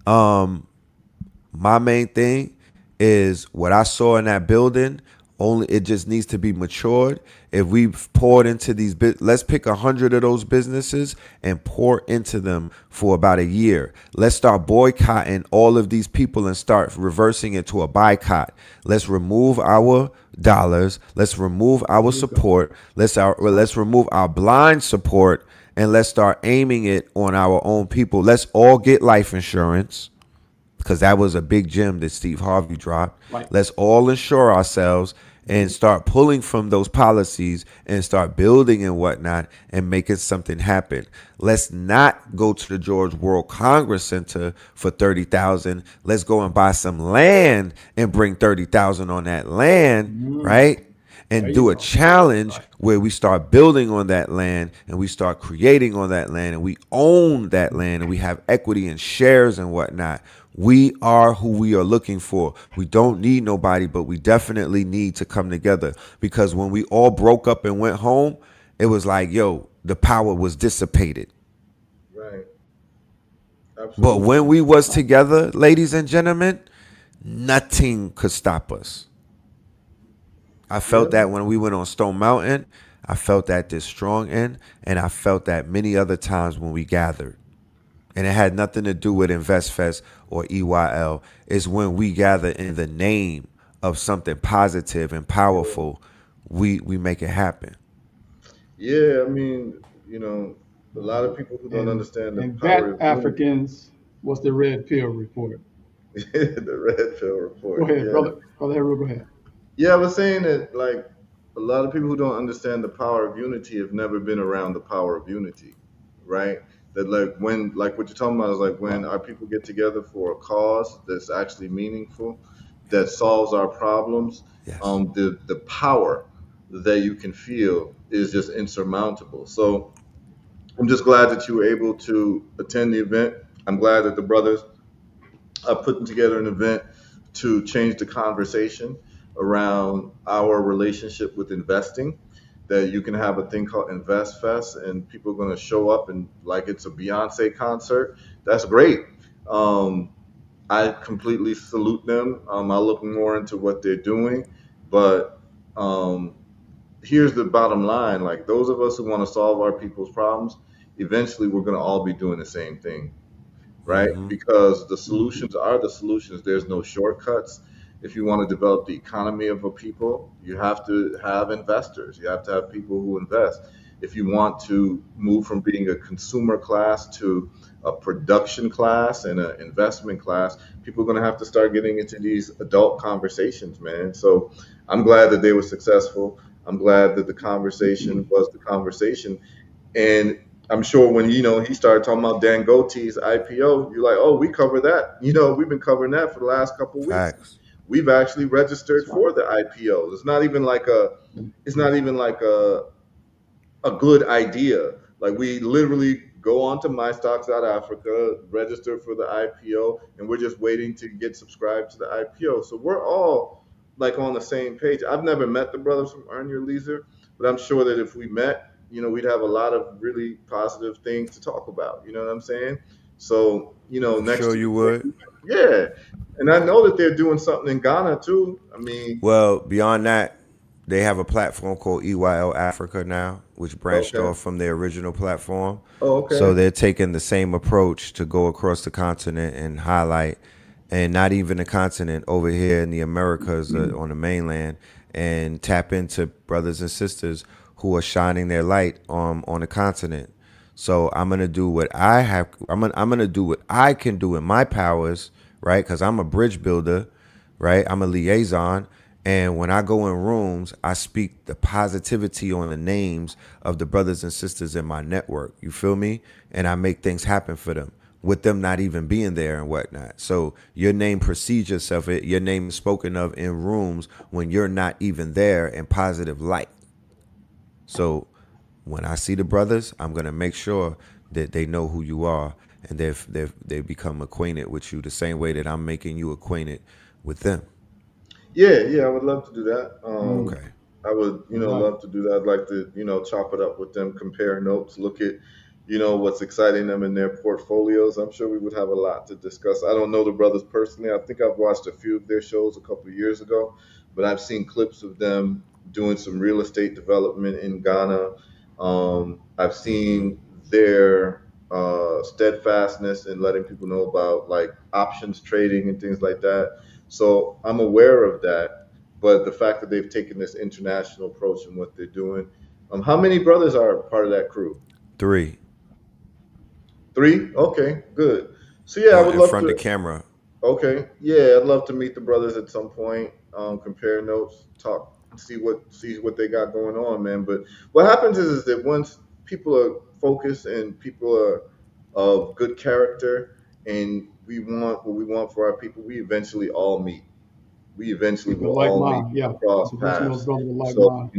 My main thing is what I saw in that building. Only it just needs to be matured. If we've poured into these, let's pick 100 of those businesses and pour into them for about a year. Let's start boycotting all of these people and start reversing it to a boycott. Let's remove our dollars. Let's remove our support. Let's remove our blind support and let's start aiming it on our own people. Let's all get life insurance, because that was a big gem that Steve Harvey dropped. Right. Let's all insure ourselves and start pulling from those policies and start building and whatnot and making something happen. Let's not go to the George World Congress Center for 30,000. Let's go and buy some land and bring 30,000 on that land, right? There and you do a go. challenge Right. where we start building on that land and we start creating on that land and we own that land and we have equity and shares and whatnot. We are who we are looking for. We don't need nobody, but we definitely need to come together, because when we all broke up and went home, it was like, yo, the power was dissipated. Right. But Absolutely. when we was together, ladies and gentlemen, nothing could stop us. I Yeah. felt that when we went on Stone Mountain. I felt that this strong end, and I felt that many other times when we gathered. And it had nothing to do with InvestFest or EYL. It's when we gather in the name of something positive and Yeah. powerful, we make it happen. Yeah. I mean, a lot of people who don't And understand the and power that of unity. Africans was the red pill report. The red pill Go report. ahead, Yeah. brother Heru, go ahead. Yeah, I was saying that like a lot of people who don't understand the power of unity have never been around the power of unity, right? That like when like what you're talking about is like when Right. our people get together for a cause that's actually meaningful, that solves our problems, Yes. the power that you can feel is just insurmountable. So I'm just glad that you were able to attend the event. I'm glad that the brothers putting together an event to change the conversation around our relationship with investing. That you can have a thing called Invest Fest, and people are going to show up and like it's a Beyonce concert. That's great. Um, I completely salute them. I look more into what they're doing, but um, here's the bottom line: like those of us who want to solve our people's problems, eventually we're going to all be doing the same thing, right? Mm-hmm. Because the Mhm. solutions are the solutions. There's no shortcuts. If you want to develop the economy of a people, you have to have investors. You have to have people who invest. If you want to move from being a consumer class to a production class and an investment class, people are going to have to start getting into these adult conversations, man. So I'm glad that they were successful. I'm glad that the conversation was the conversation. And I'm sure when he started talking about Dangote's IPO, you're like, oh, we cover that. We've been covering that for the last couple of weeks. Facts. We've actually registered That's right. for the IPO. It's not even like a good idea. Like we literally go on to My Stocks South Africa, register for the IPO, and we're just waiting to get subscribed to the IPO. So we're all like on the same page. I've never met the brothers from Earn Your Leisure, but I'm sure that if we met, we'd have a lot of really positive things to talk about. You know what I'm saying? So, I'm next sure year, you would. yeah. And I know that they're doing something in Ghana too. I mean, Well, beyond that, they have a platform called EYL Africa now, which branched okay. off from their original platform. Oh, So okay. they're taking the same approach to go across the continent and highlight, and not even the continent, over here in the Americas, on the mainland, and tap into brothers and sisters who are shining their light on the continent. So I'm gonna do what I have. I'm gonna do what I can do in my powers, right? Because I'm a bridge builder, right? I'm a liaison. And when I go in rooms, I speak the positivity on the names of the brothers and sisters in my network. You feel me? And I make things happen for them with them not even being there and whatnot. So your name precedes yourself. Your name is spoken of in rooms when you're not even there in positive light. So when I see the brothers, I'm gonna make sure that they know who you are, and they become acquainted with you the same way that I'm making you acquainted with them. Yeah, yeah, I would love to do that. Mm. Okay. I would, Right. love to do that. I'd like to, chop it up with them, compare notes, look at, what's exciting them in their portfolios. I'm sure we would have a lot to discuss. I don't know the brothers personally. I think I've watched a few of their shows a couple of years ago, but I've seen clips of them doing some real estate development in Ghana. I've Mm-hmm. seen their steadfastness in letting people know about like options trading and things like that. So I'm aware of that, but the fact that they've taken this international approach in what they're doing. How many brothers are part of that crew? 3 Three? Okay, good. So yeah, I on would in love front of to. the camera. Okay, yeah, I'd love to meet the brothers at some point. Compare notes, talk, see what they got going on, man. But what happens is that once people are focused and people are of good character, and we want what we want for our people, we eventually all meet. we eventually People will like all meet mine. Yeah. cross It's a blessing those paths. brothers like So, mine.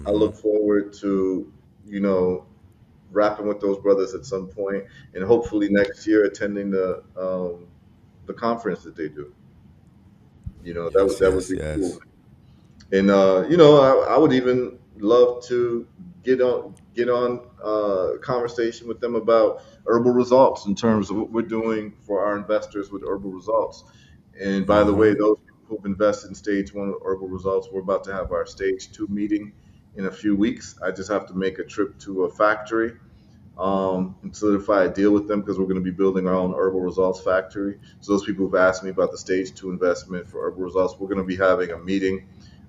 I Right. look forward to, you know, rapping with those brothers at some point, and hopefully next year attending the conference that they do. Yes, That would yes, be cool. yes. And I would even love to get on conversation with them about herbal results in terms of what we're doing for our investors with herbal results. And by the way, those people who've invested in stage one of herbal results, we're about to have our stage two meeting in a few weeks. I just have to make a trip to a factory and solidify a deal with them because we're going to be building our own herbal results factory. So those people who've asked me about the stage two investment for herbal results, we're going to be having a meeting,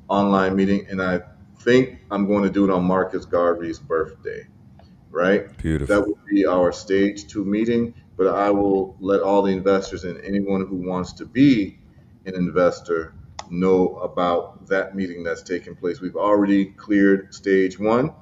online meeting, and I think I'm going to do it on Marcus Garvey's birthday, right? That Beautiful. will be our stage two meeting, but I will let all the investors and anyone who wants to be an investor know about that meeting that's taking place. We've already cleared stage one.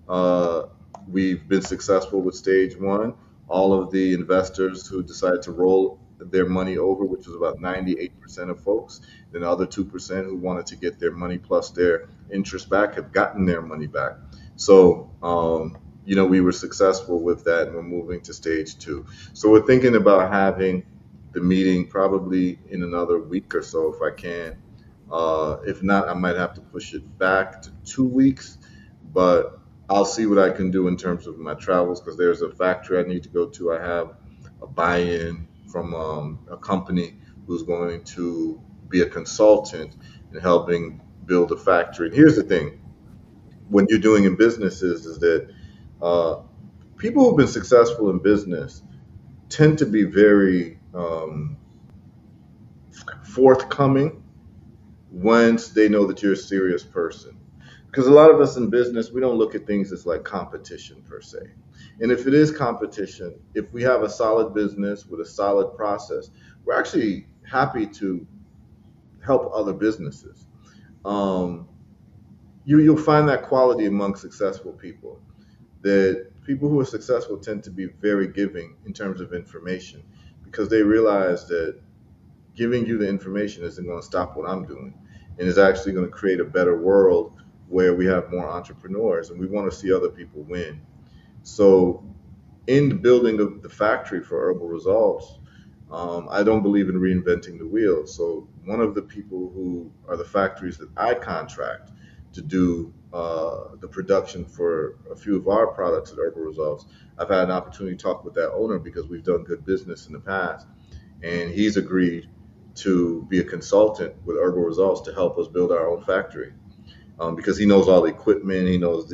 Uh, we've been successful with stage one. All of the investors who decided to roll their money over, which was about 98% of folks, then the other 2% who wanted to get their money plus their interest back have gotten their money back. So, we were successful with that and we're moving to stage two. So we're thinking about having the meeting probably in another week or so if I can. If not, I might have to push it back to 2 weeks, but I'll see what I can do in terms of my travels because there's a factory I need to go to. I have a buy-in from a company who's going to be a consultant in helping build a factory. And here's the thing: what you're doing in businesses is that uh, people who've been successful in business tend to be very forthcoming once they know that you're a serious person. Because a lot of us in business, we don't look at things as like competition per se. And if it is competition, if we have a solid business with a solid process, we're actually happy to help other businesses. Um, you'll find that quality among successful people. That people who are successful tend to be very giving in terms of information because they realize that giving you the information isn't going to stop what I'm doing and is actually going to create a better world where we have more entrepreneurs and we want to see other people win. So, in the building of the factory for herbal results, I don't believe in reinventing the wheel. So, one of the people who are the factories that I contract to do the production for a few of our products at Herbal Results, I've had an opportunity to talk with that owner because we've done good business in the past and he's agreed to be a consultant with Herbal Results to help us build our own factory. Because he knows all the equipment, he knows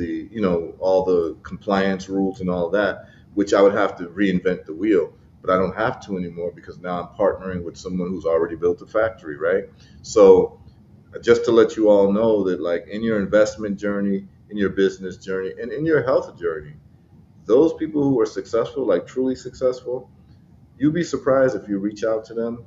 all the compliance rules and all that, which I would have to reinvent the wheel, but I don't have to anymore because now I'm partnering with someone who's already built a factory, right? So just to let you all know that, like in your investment journey, in your business journey, and in your health journey, those people who are successful, like truly successful, you'd be surprised if you reach out to them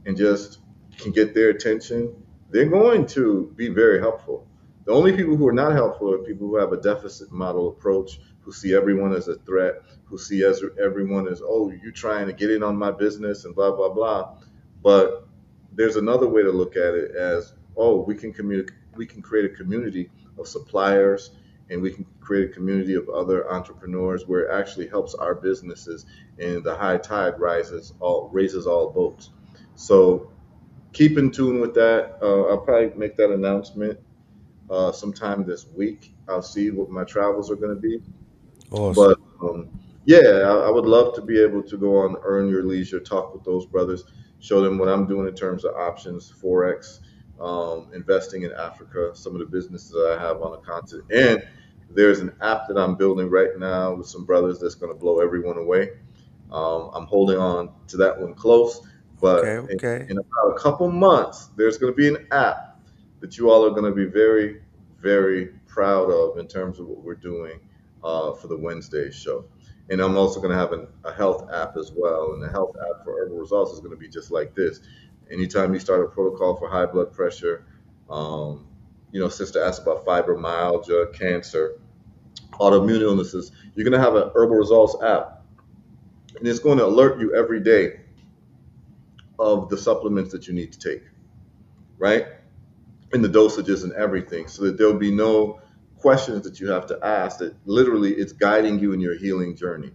and just can get their attention, they're going to be very helpful. The only people who are not helpful are people who have a deficit model approach, who see everyone as a threat, who see everyone as, oh, you trying to get in on my business and blah, blah, blah. But there's another way to look at it as, oh, we can create a community of suppliers and we can create a community of other entrepreneurs where it actually helps our businesses and the high tide raises all boats. So keep in tune with that. I'll probably make that announcement sometime this week. I'll see what my travels are going to be. But Awesome. yeah, I would love to be able to go on Earn Your Leisure, talk with those brothers, show them what I'm doing in terms of options, Forex, investing in Africa, some of the businesses that I have on the continent. And there's an app that I'm building right now with some brothers that's going to blow everyone away. I'm holding on to that one close, Okay, but okay. in about a couple months, there's going to be an app that you all are going to be very, very proud of in terms of what we're doing for the Wednesday show. And I'm also going to have a health app as well. And the health app for herbal results is going to be just like this. Anytime you start a protocol for high blood pressure, um, sister asked about fibromyalgia, cancer, autoimmune illnesses, you're going to have an herbal results app and it's going to alert you every day of the supplements that you need to take. right? In the dosages and everything, so that there'll be no questions that you have to ask, that literally it's guiding you in your healing journey,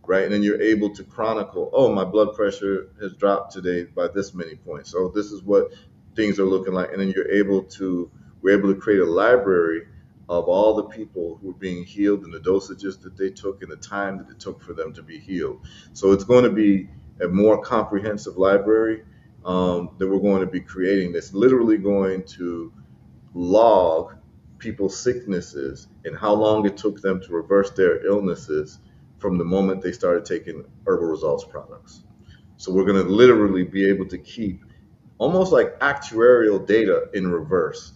right? And then you're able to chronicle, oh, my blood pressure has dropped today by this many points, so this is what things are looking like. And then we're able to create a library of all the people who are being healed and the dosages that they took and the time that it took for them to be healed. So it's going to be a more comprehensive library that we're going to be creating, that's literally going to log people's sicknesses and how long it took them to reverse their illnesses from the moment they started taking herbal results products. So we're going to literally be able to keep almost like actuarial data in reverse,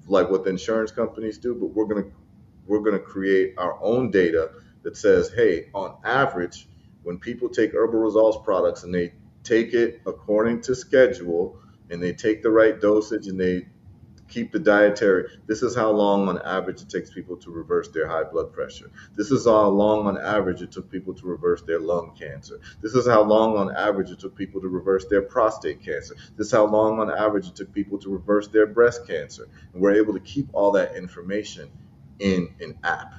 like what the insurance companies do, but we're going to create our own data that says, hey, on average, when people take herbal results products and they take it according to schedule and they take the right dosage and they keep the dietary, this is how long on average it takes people to reverse their high blood pressure. This is how long on average it took people to reverse their lung cancer. This is how long on average it took people to reverse their prostate cancer. This is how long on average it took people to reverse their breast cancer. And we're able to keep all that information in an app.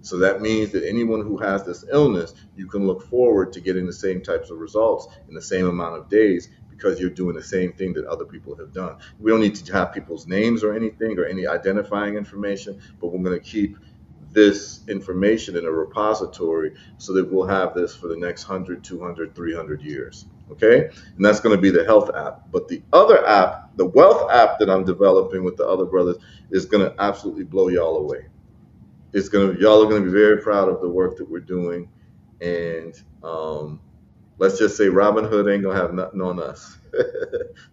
So that means that anyone who has this illness, you can look forward to getting the same types of results in the same amount of days, because you're doing the same thing that other people have done. We don't need to have people's names or anything or any identifying information, but we're going to keep this information in a repository so that we'll have this for the next 100, 200, 300 years. Okay? And that's going to be the health app. But the other app, the wealth app that I'm developing with the other brothers, is going to absolutely blow y'all away. Y'all are going to be very proud of the work that we're doing. And let's just say Robin Hood ain't gonna have nothing on us.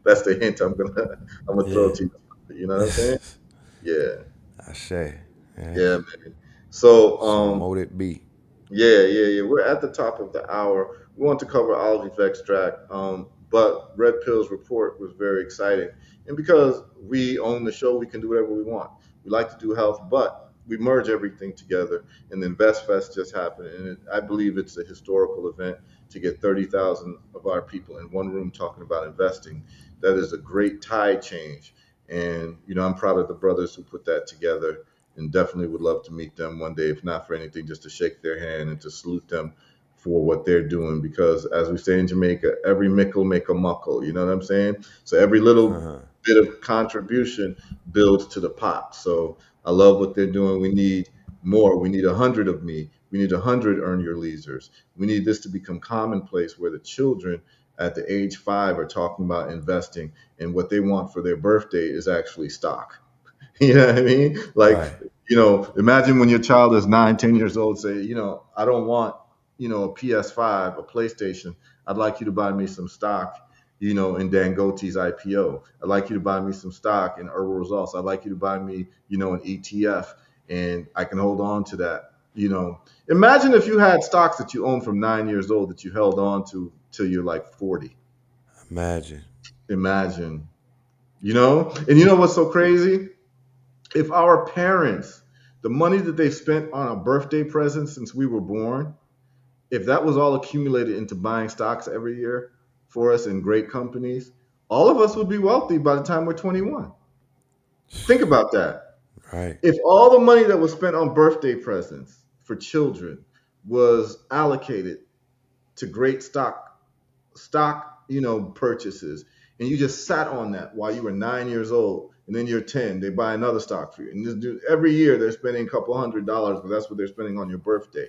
That's the hint I'm gonna throw Yeah. to you. You know what I'm saying? Yeah, I say. Yeah. yeah, man. So So mote it be. yeah, yeah, yeah. We're at the top of the hour. We want to cover olive extract, but Red Pill's report was very exciting. And because we own the show, we can do whatever we want. We like to do health, but we merge everything together. And the Invest Fest just happened, and I believe it's a historical event to get 30,000 of our people in one room talking about investing. That is a great tide change. And, I'm proud of the brothers who put that together, and definitely would love to meet them one day, if not for anything, just to shake their hand and to salute them for what they're doing. Because as we say in Jamaica, every mickle make a muckle. You know what I'm saying? So every little bit of contribution builds to the pot. So I love what they're doing. We need more. We need 100 of me. We need 100 earn your leisers. We need this to become commonplace, where the children at the age 5 are talking about investing, and what they want for their birthday is actually stock. You know what I mean? Like, Right. imagine when your child is 9, 10 years old, say, I don't want, a PS5, a PlayStation. I'd like you to buy me some stock, in Dangote's IPO. I'd like you to buy me some stock in Herbal Results. I'd like you to buy me, an ETF, and I can hold on to that. Imagine if you had stocks that you owned from 9 years old that you held on to till you're like 40. Imagine. Imagine, and you know what's so crazy? If our parents, the money that they spent on a birthday present since we were born, if that was all accumulated into buying stocks every year for us in great companies, all of us would be wealthy by the time we're 21. Think about that. Right. If all the money that was spent on birthday presents for children was allocated to great stock, purchases, and you just sat on that while you were 9 years old, and then you're 10, they buy another stock for you. And every year they're spending a couple $100, but that's what they're spending on your birthday.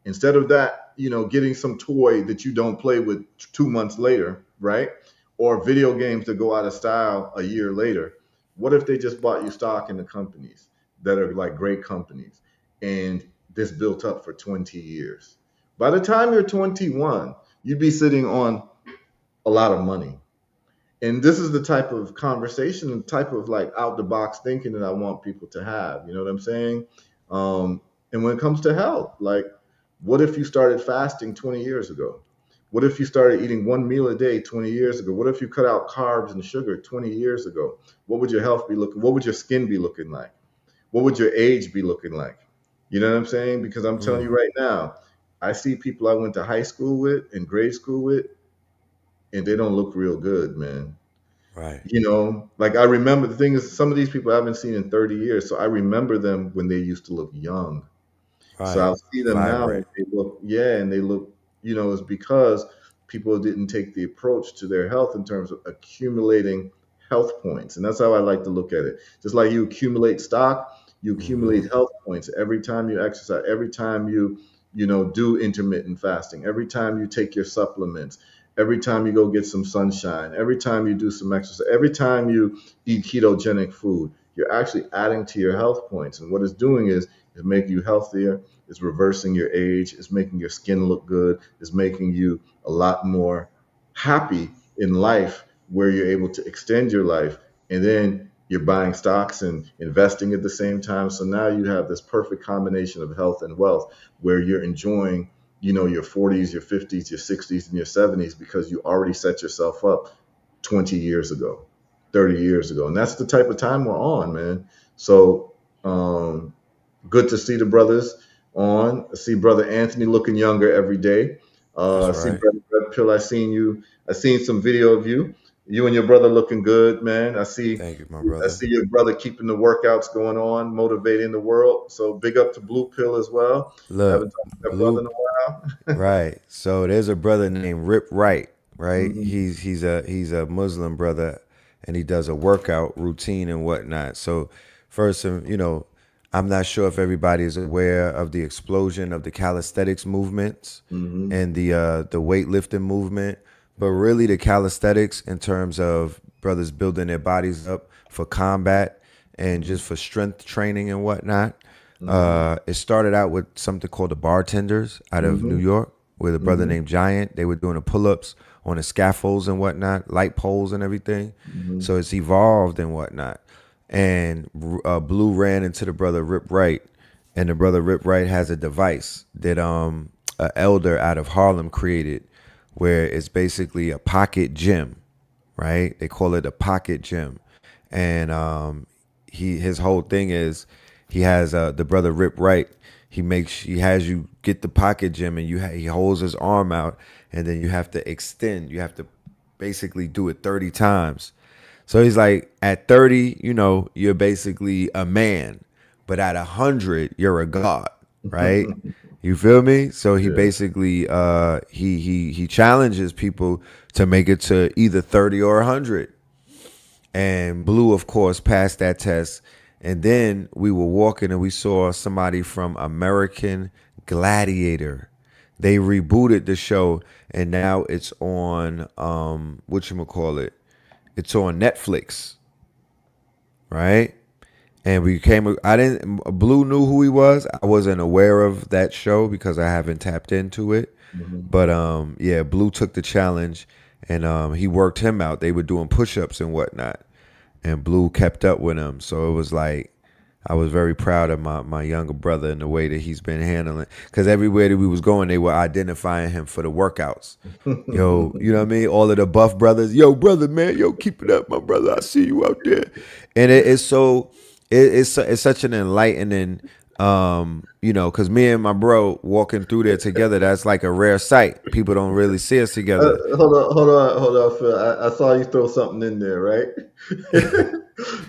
Instead of that, getting some toy that you don't play with 2 months later, right? Or video games that go out of style a year later. What if they just bought you stock in the companies that are like great companies, and this built up for 20 years? By the time you're 21, you'd be sitting on a lot of money. And this is the type of conversation and type of like out the box thinking that I want people to have. You know what I'm saying? And when it comes to health, like, what if you started fasting 20 years ago? What if you started eating one meal a day 20 years ago? What if you cut out carbs and sugar 20 years ago? What would your health be looking? What would your skin be looking like? What would your age be looking like? You know what I'm saying? Because I'm telling you Mm. right now, I see people I went to high school with and grade school with, and they don't look real good, man. Right. Like I remember, the thing is, some of these people I haven't seen in 30 years, so I remember them when they used to look young. So Right. I'll see them now and Vibrant. they look, yeah, and they look, it's because people didn't take the approach to their health in terms of accumulating health points. And that's how I like to look at it. Just like you accumulate stock, you Mm-hmm. accumulate health points every time you exercise, every time you do intermittent fasting, every time you take your supplements, every time you go get some sunshine, every time you do some exercise, every time you eat ketogenic food, you're actually adding to your health points. And what it's doing is making you healthier. It's reversing your age. It's making your skin look good. It's making you a lot more happy in life, where you're able to extend your life. And then you're buying stocks and investing at the same time. So now you have this perfect combination of health and wealth, where you're enjoying, your 40s, your 50s, your 60s, and your 70s, because you already set yourself up 20 years ago, 30 years ago. And that's the type of time we're on, man. So, good to see the brothers on. I see brother Anthony looking younger every day. I That's see right. brother Red Pill. I seen you. I seen some video of you. You and your brother looking good, man. I see. Thank you, my I brother. see your brother keeping the workouts going on, motivating the world. So big up to Blue Pill as well. Haven't Look, talked to that brother Blue. in a while. Right. So there's a brother named Rip Wright. Right. Hmm. He's a Muslim brother, and he does a workout routine and whatnot. So first, I'm not sure if everybody is aware of the explosion of the calisthenics movements Hmm. and the weightlifting movement, but really the calisthenics in terms of brothers building their bodies up for combat and Hmm. just for strength training and whatnot. Hmm. It started out with something called the Bartenders out of New Hmm. York, with a brother Hmm. named Giant. They were doing the pull-ups on the scaffolds and whatnot, light poles and everything. Hmm. So it's evolved and whatnot. And Blue ran into the brother Rip Wright, and the brother Rip Wright has a device that a elder out of Harlem created, where it's basically a pocket gym, right? They call it a pocket gym, and his whole thing is he has the brother Rip Wright. He has you get the pocket gym, and he holds his arm out, and then you have to extend. You have to basically do it 30 times. So he's like, at 30, you're basically a man, but at 100, you're a god, right? You feel me? So he Yeah. basically he challenges people to make it to either 30 or 100. And Blue, of course, passed that test. And then we were walking and we saw somebody from American Gladiator. They rebooted the show, and now it's on whatchamacallit. It's on Netflix, right? And we came. I didn't. Blue knew who he was. I wasn't aware of that show because I haven't tapped into it. Hmm. But yeah, Blue took the challenge, and he worked him out. They were doing push-ups and whatnot, and Blue kept up with him. So it was like I was very proud of my younger brother and the way that he's been handling. Because everywhere that we was going, they were identifying him for the workouts. Yo, you know what I mean? All of the buff brothers, yo, brother, man, yo, keep it up, my brother. I see you out there, and it's so it's such an enlightening, because me and my bro walking through there together, that's like a rare sight. People don't really see us together. Hold on, Phil. I saw you throw something in there, right?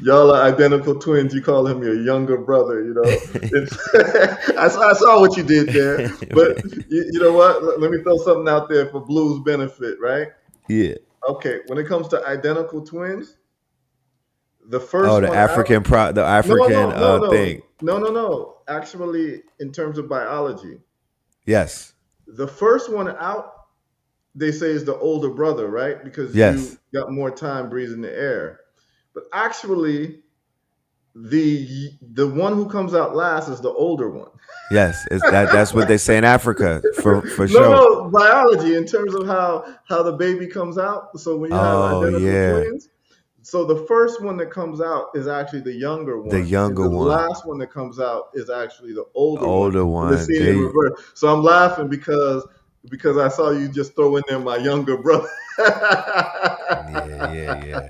Y'all are identical twins. You call him your younger brother. It's, I saw what you did there. But you know what? Let me throw something out there for Blue's benefit, right? Yeah. Okay, when it comes to identical twins, the Oh, first one out. The No, African no, no, thing. no, no, no, no. Actually, in terms of biology, Yes. the first one out, they say, is the older brother, right? Because you Yes. got more time breathing the air. But actually, the one who comes out last is the older one. Yes. That's what they say in Africa for No, sure. no, biology in terms of how the baby comes out. So when you have Oh identical yeah. twins, so the first one that comes out is actually the younger The one, and younger the one. last one that comes out is actually the The older one. older And they're one. seeing it in They reverse. So I'm laughing because because I saw you just throw in there my younger brother. Yeah, yeah, yeah.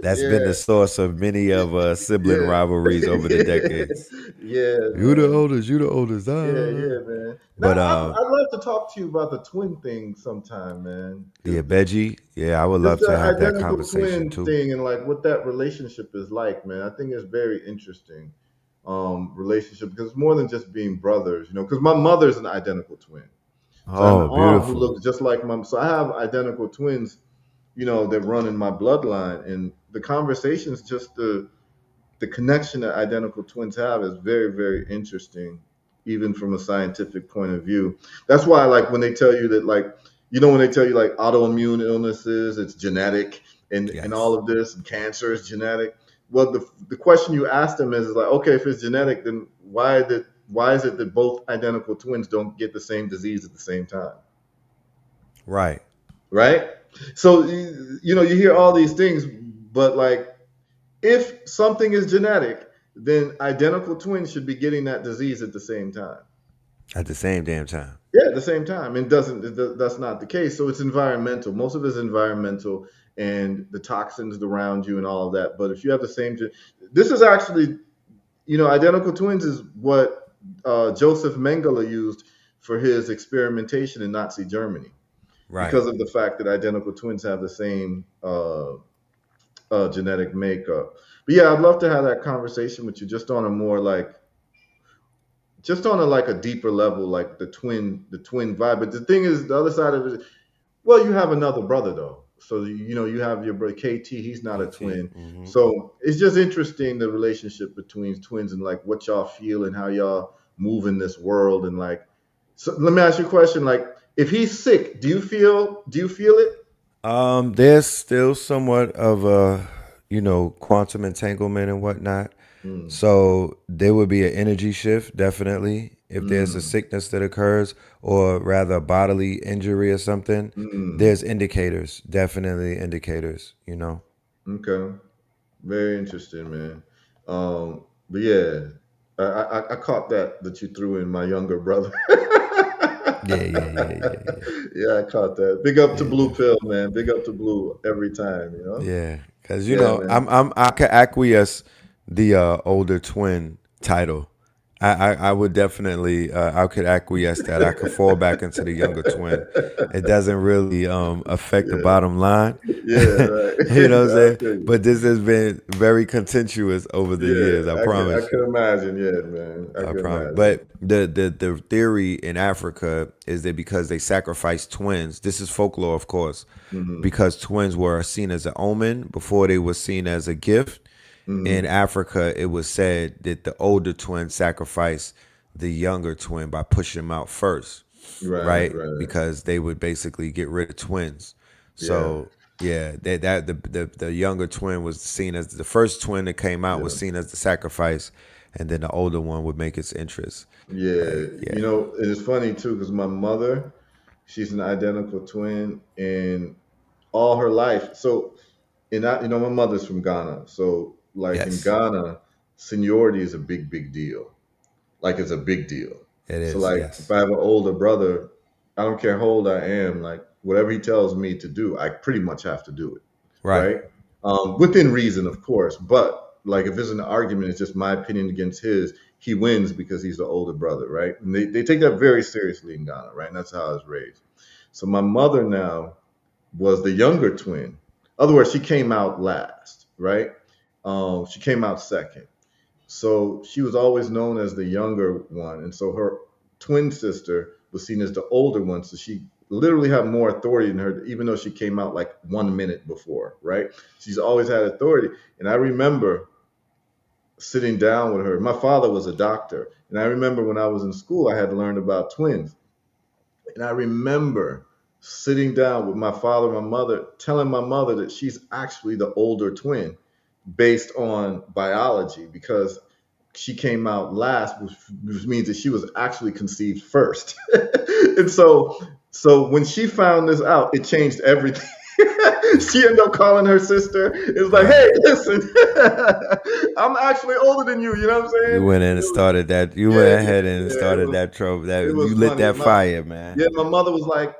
That's been Yeah, the source of many of sibling yeah, rivalries over the decades. yeah, You the man. oldest, you the oldest. Yeah, Ah. yeah, man. Now, But I'd love to talk to you about the twin thing sometime, man. yeah, Because Beji, yeah, I would just love to the have that identical conversation twin too. thing and like what that relationship is like, man. I think it's very interesting relationship because it's more than just being brothers, you know. Because my mother's an identical twin, so I have an Oh, aunt who beautiful. looks just like mom. So I have identical twins, you know, that run in my bloodline, and the conversations, just the connection that identical twins have is very, very interesting, even from a scientific point of view. That's why, like, when they tell you that, like, you know, when they tell you like autoimmune illnesses, it's genetic, and all Yes. of this, and cancer is genetic. Well, the question you ask them is like, okay, if it's genetic, then why is it that both identical twins don't get the same disease at the same time? Right. Right? So you know, you hear all these things, but like, if something is genetic, then identical twins should be getting that disease at the same time. At the same damn time. Yeah, at the same time. And doesn't that's not the case. So it's environmental. Most of it is environmental and the toxins around you and all of that. But if you have the same, this is actually, you know, identical twins is what Joseph Mengele used for his experimentation in Nazi Germany Right. because of the fact that identical twins have the same genetic makeup. But yeah, I'd love to have that conversation with you just on a more like just on a like a deeper level, like the twin vibe. But the thing is, the other side of it, well, you have another brother though. So you know you have your brother KT. He's not a KT. twin. Hmm. So it's just interesting the relationship between twins and like what y'all feel and how y'all move in this world and like. So let me ask you a question. Like, if he's sick, do you feel it? There's still somewhat of a, quantum entanglement and whatnot. Mm, So there would be an energy shift, definitely, if there's a mm, sickness that occurs, or rather a bodily injury or something. mm. There's indicators, definitely indicators. Okay. Very interesting, man. But yeah, I caught that you threw in my younger brother. Yeah, yeah, yeah, yeah, yeah. Yeah, I caught that. Big up to Yeah, Blue definitely. Pill, man. Big up to Blue every time, you know? Yeah, because Yeah, man. I could acquiesce the older twin title. I would definitely I could acquiesce that. I could fall back into the younger twin. It doesn't really affect the Yeah, bottom line. yeah, right. You know what I'm I saying? feel But you. this has been very contentious over the Yeah, years. I I promise can you. imagine. Yeah, man. I I can promise. imagine. But the theory in Africa is that because they sacrificed twins, this is folklore, of course, Hmm. because twins were seen as an omen before they were seen as a gift. In Hmm. Africa, it was said that the older twin sacrificed the younger twin by pushing them out first, Right, right? right. Because they would basically get rid of twins. Yeah, So yeah, the younger twin was seen as the first twin that came out was yeah. seen as the sacrifice, and then the older one would make its interest. Yeah, Like yeah, you know, and it's funny too because my mother, she's an identical twin, and all her life. So, you know, my mother's from Ghana, so like in yes, Ghana, seniority is a big, big deal. Like it's a big deal. it So, is. like if Yes, I have an older brother, I don't care how old I am. Like whatever he tells me to do, I pretty much have to do it, right. right? Within reason, of course. But like if it's an argument, it's just my opinion against his. He wins because he's the older brother, right? And they take that very seriously in Ghana, right? And that's how I was raised. So my mother now was the younger twin. In other words, she came out last, right? She came out second. So she was always known as the younger one. And so her twin sister was seen as the older one. So she literally had more authority than her, even though she came out like 1 minute before, right? She's always had authority. And I remember sitting down with her. My father was a doctor. And I remember when I was in school, I had learned about twins. And I remember sitting down with my father and my mother, telling my mother that she's actually the older twin based on biology because she came out last, which means that she was actually conceived first. And so when she found this out, it changed everything. She ended up calling her sister. It's like, hey, Right. listen, I'm actually older than you. You know what I'm You saying? went in and started that. You Yeah, went yeah, ahead and yeah. started that trouble. It That was you lit funny. that fire, man. Yeah, my mother was like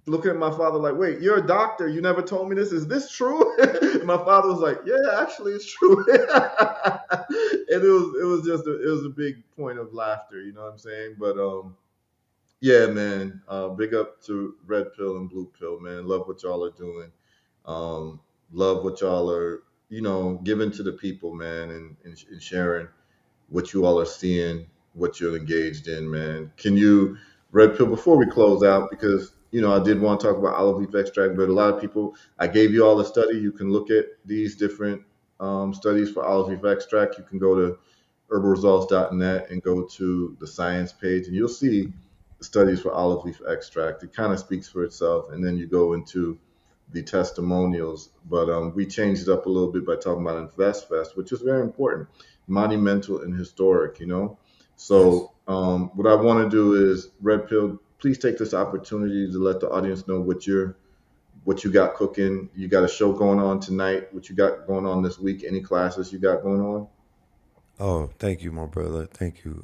looking at my father like, wait, you're a doctor. You never told me this. Is this true? And my father was like, yeah, actually, it's true. And it was just it was a big point of laughter. You know what I'm saying? But yeah, man. Big up to Red Pill and Blue Pill, man. Love what y'all are doing. Um, love what y'all are, giving to the people, man, and sharing what you all are seeing, what you're engaged in, man. Can you, Red Pill, before we close out, because I did want to talk about olive leaf extract, but a lot of people, I gave you all the study. You can look at these different studies for olive leaf extract. You can go to herbalresults.net and go to the science page, and you'll see the studies for olive leaf extract. It kind of speaks for itself, and then you go into the testimonials. But we changed it up a little bit by talking about Invest Fest, which is very important, monumental and historic. Yes. So what I want to do is, Red Pill, please take this opportunity to let the audience know what you got cooking. You got a show going on tonight. What you got going on this week? Any classes you got going on? Oh, thank you, my brother. Thank you.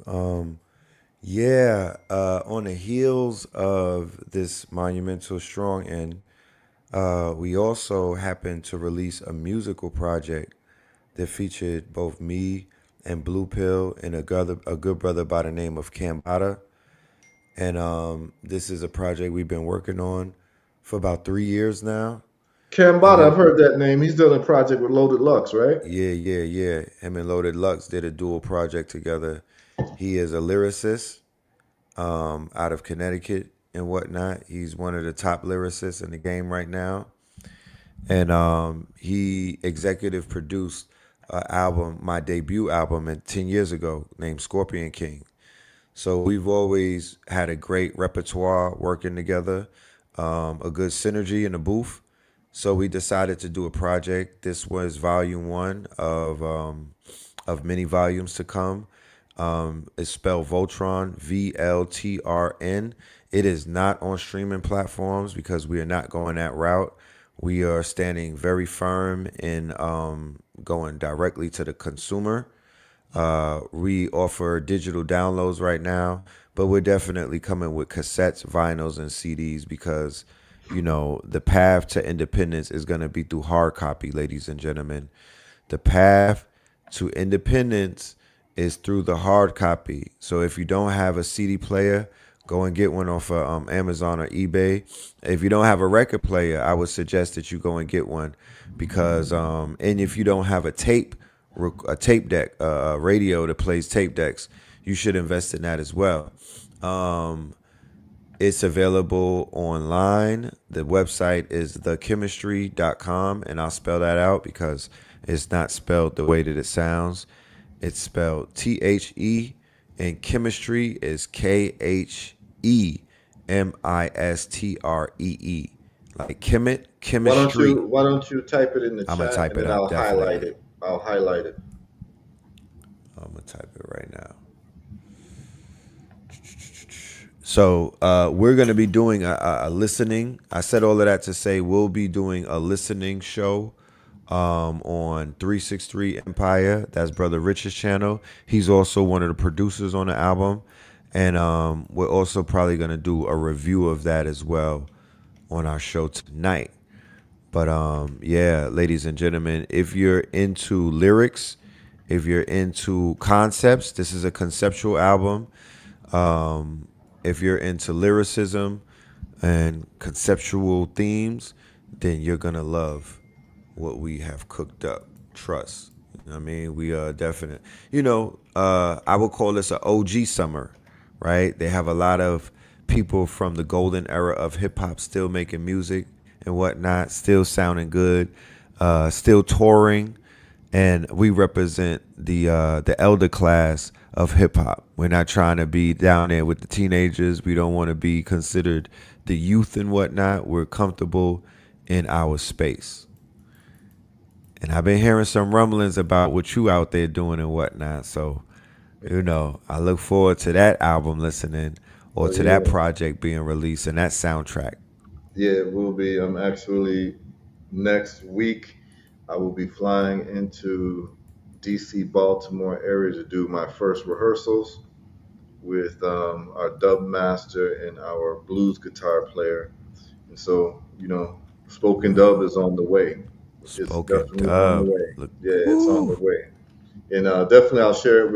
Yeah. On the heels of this monumental strong end, we also happened to release a musical project that featured both me and Blue Pill and a good brother by the name of Cambada. And this is a project we've been working on for about 3 years now. And Cambada, I've heard that name. He's done a project with Loaded Lux, right? yeah. Him and Loaded Lux did a dual project together. He is a lyricist out of Connecticut and whatnot. He's one of the top lyricists in the game right now. And he executive produced an album, my debut album, 10 years ago, named Scorpion King. So we've always had a great repertoire working together, a good synergy in the booth. So we decided to do a project. This was volume one of many volumes to come. It's spelled Voltron, VLTRN. It is not on streaming platforms because we are not going that route. We are standing very firm in going directly to the consumer. We offer digital downloads right now, but we're definitely coming with cassettes, vinyls, and CDs because, the path to independence is going to be through hard copy, ladies and gentlemen. The path to independence is through the hard copy. So if you don't have a CD player, go and get one off of Amazon or eBay. If you don't have a record player, I would suggest that you go and get one because, and if you don't have a tape deck, a radio that plays tape decks, you should invest in that as well. Um, it's available online. The website is thechemistry.com, and I'll spell that out because it's not spelled the way that it sounds. It's spelled THE, and chemistry is KHEMISTREE. Like chemistry. Why don't you type it in the I'm gonna chat type and it then up I'll highlight definitely. it. I'll highlight it. I'm gonna type it right now. So we're going to be doing a listening. I said all of that to say we'll be doing a listening show on 363 Empire. That's Brother Rich's channel. He's also one of the producers on the album. And we're also probably going to do a review of that as well on our show tonight. But yeah, ladies and gentlemen, if you're into lyrics, if you're into concepts, this is a conceptual album. If you're into lyricism and conceptual themes, then you're gonna love what we have cooked up. Trust. You know what I mean, we are definite. I would call this an OG summer, right? They have a lot of people from the golden era of hip hop still making music and whatnot, still sounding good, still touring, and we represent the elder class of hip hop. We're not trying to be down there with the teenagers. We don't want to be considered the youth and whatnot. We're comfortable in our space. And I've been hearing some rumblings about what you out there doing and whatnot. So, I look forward to that album listening or Oh to that yeah, project being released and that soundtrack. yeah, it will be. I'm actually next week, I will be flying into DC, Baltimore area to do my first rehearsals with our dub master and our blues guitar player. And so, spoken dub is on the way. It's Spoken definitely on the dub. way. Look, Yeah, it's on the woo. way. And definitely, I'll share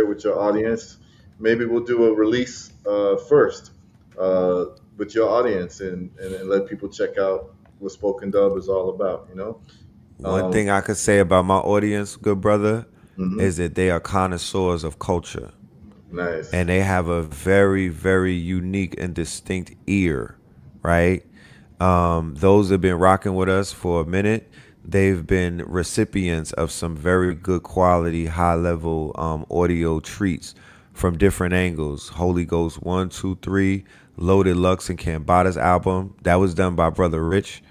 it with your audience. Maybe we'll do a release first uh, with your audience, and let people check out what spoken dub is all about. One Um, thing I could say about my audience, good brother, mhm. is that they are connoisseurs of culture. Nice. And they have a very, very unique and distinct ear, right? Those that have been rocking with us for a minute, they've been recipients of some very good quality, high level audio treats from different angles. Holy Ghost 1, 2, 3, Loaded Lux and Cambada's album. That was done by Brother Rich,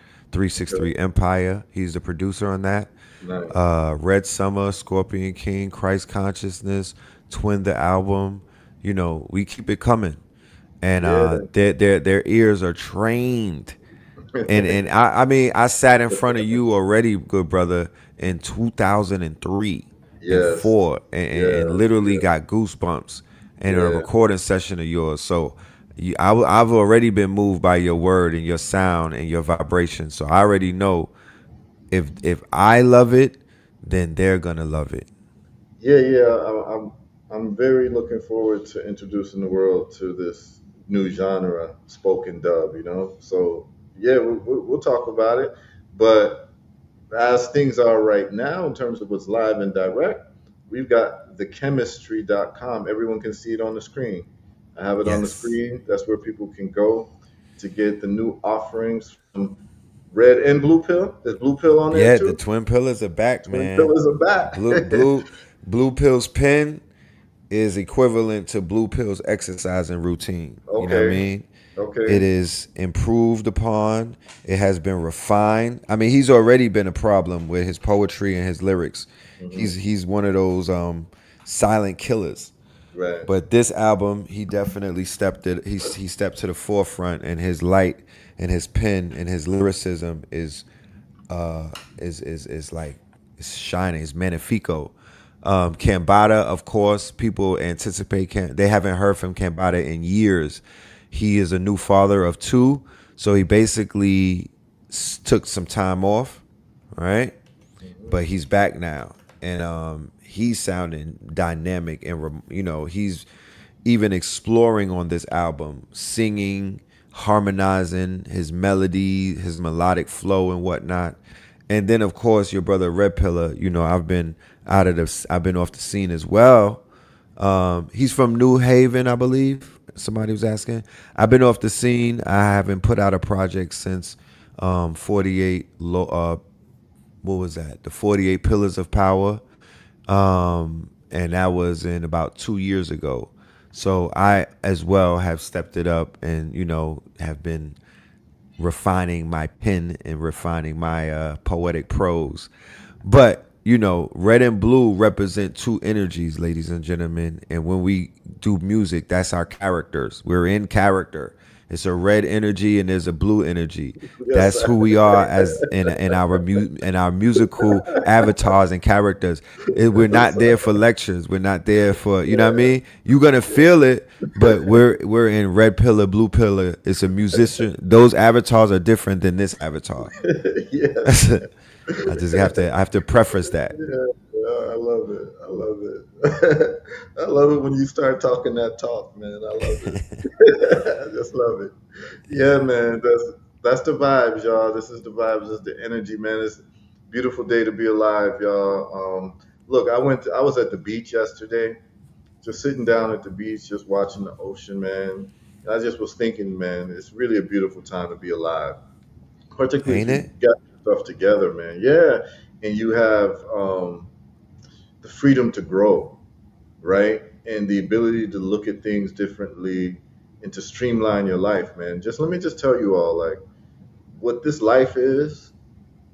Okay. 363 Empire. He's the producer on that. Nice. Red Summer, Scorpion King, Christ Consciousness, Twin the album. We keep it coming, and Yeah. their ears are trained. And I mean, I sat in front of you already, good brother, in 2003 and Yes. four, and Yes. literally Yes. got goosebumps in a Yeah. recording session of yours. So I've already been moved by your word and your sound and your vibration. So I already know if I love it, then they're gonna love it. Yeah. Yeah. I'm very looking forward to introducing the world to this new genre, spoken dub. So yeah, we'll talk about it, but as things are right now in terms of what's live and direct, we've got thechemistry.com. Everyone can see it on the screen. I have it on the Yes. screen. That's where people can go to get the new offerings from Red and Blue Pill. There's Blue Pill on there Yeah, the too. twin pillars are back, Twin man. Pillars are back. Blue pill's pen is equivalent to blue pill's exercise and routine. You know what I Okay. mean? It Okay. is improved upon. It has been refined. I mean, he's already been a problem with his poetry and his lyrics. Hmm. He's one of those silent killers. Right. But this album, he definitely stepped it. He stepped to the forefront, and his light and his pen and his lyricism uh, is like it's shining. It's magnifico. Cambada, of course, people anticipate. They haven't heard from Cambada in years. He is a new father of two, so he basically took some time off, right? Hmm. But he's back now, and he's sounding dynamic, and he's even exploring on this album, singing, harmonizing his melody, his melodic flow, and whatnot. And then, of course, your brother Red Pillar. I've been off the scene as well. He's from New Haven, I believe. Somebody was asking. I've been off the scene. I haven't put out a project since 48 what was that? The 48 Pillars of Power. And that was in about 2 years ago. So I as well have stepped it up and, have been refining my pen and refining my poetic prose. But red and blue represent two energies, ladies and gentlemen. And when we do music, that's our characters. We're in character. It's a red energy and there's a blue energy. Yes, That's sir. who we are as in our musical avatars and characters. We're Yes, not there sir. for lectures. We're not there for you know what I Yeah. mean. You're gonna feel it, but we're in red pillar, blue pillar. It's a musician. Those avatars are different than this avatar. Yes. I have to preface that. Yeah, yeah, I love it. I love it. I love it when you start talking that talk, man. I love it. I just love it. Yeah, Yeah. man. That's the vibes, y'all. This is the vibes. This is the energy, man. It's a beautiful day to be alive, y'all. Look, I was at the beach yesterday, just sitting down at the beach, just watching the ocean, man. And I just was thinking, man, it's really a beautiful time to be alive, particularly if Ain't you it? got your stuff together, man. Yeah, and you have the freedom to grow, right? And the ability to look at things differently and to streamline your life, man. Just let me just tell you all, like, what this life is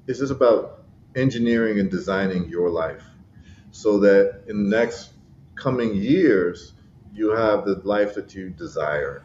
just about engineering and designing your life so that in the next coming years, you have the life that you desire.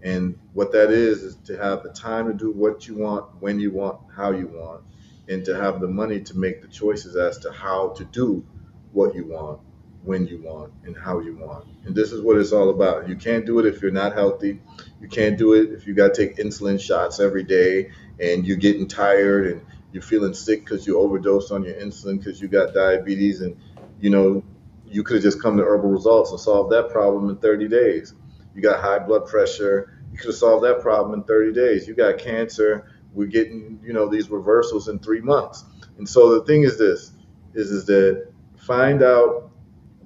And what that is to have the time to do what you want, when you want, how you want, and to have the money to make the choices as to how to do what you want, when you want, and how you want. And this is what it's all about. You can't do it if you're not healthy. You can't do it if you got to take insulin shots every day and you're getting tired and you're feeling sick because you overdosed on your insulin because you got diabetes. And you know, you could have just come to herbal results and solved that problem in 30 days. You got high blood pressure, you could have solved that problem in 30 days. You got cancer, we're getting, these reversals in 3 months. And so the thing is this, is that find out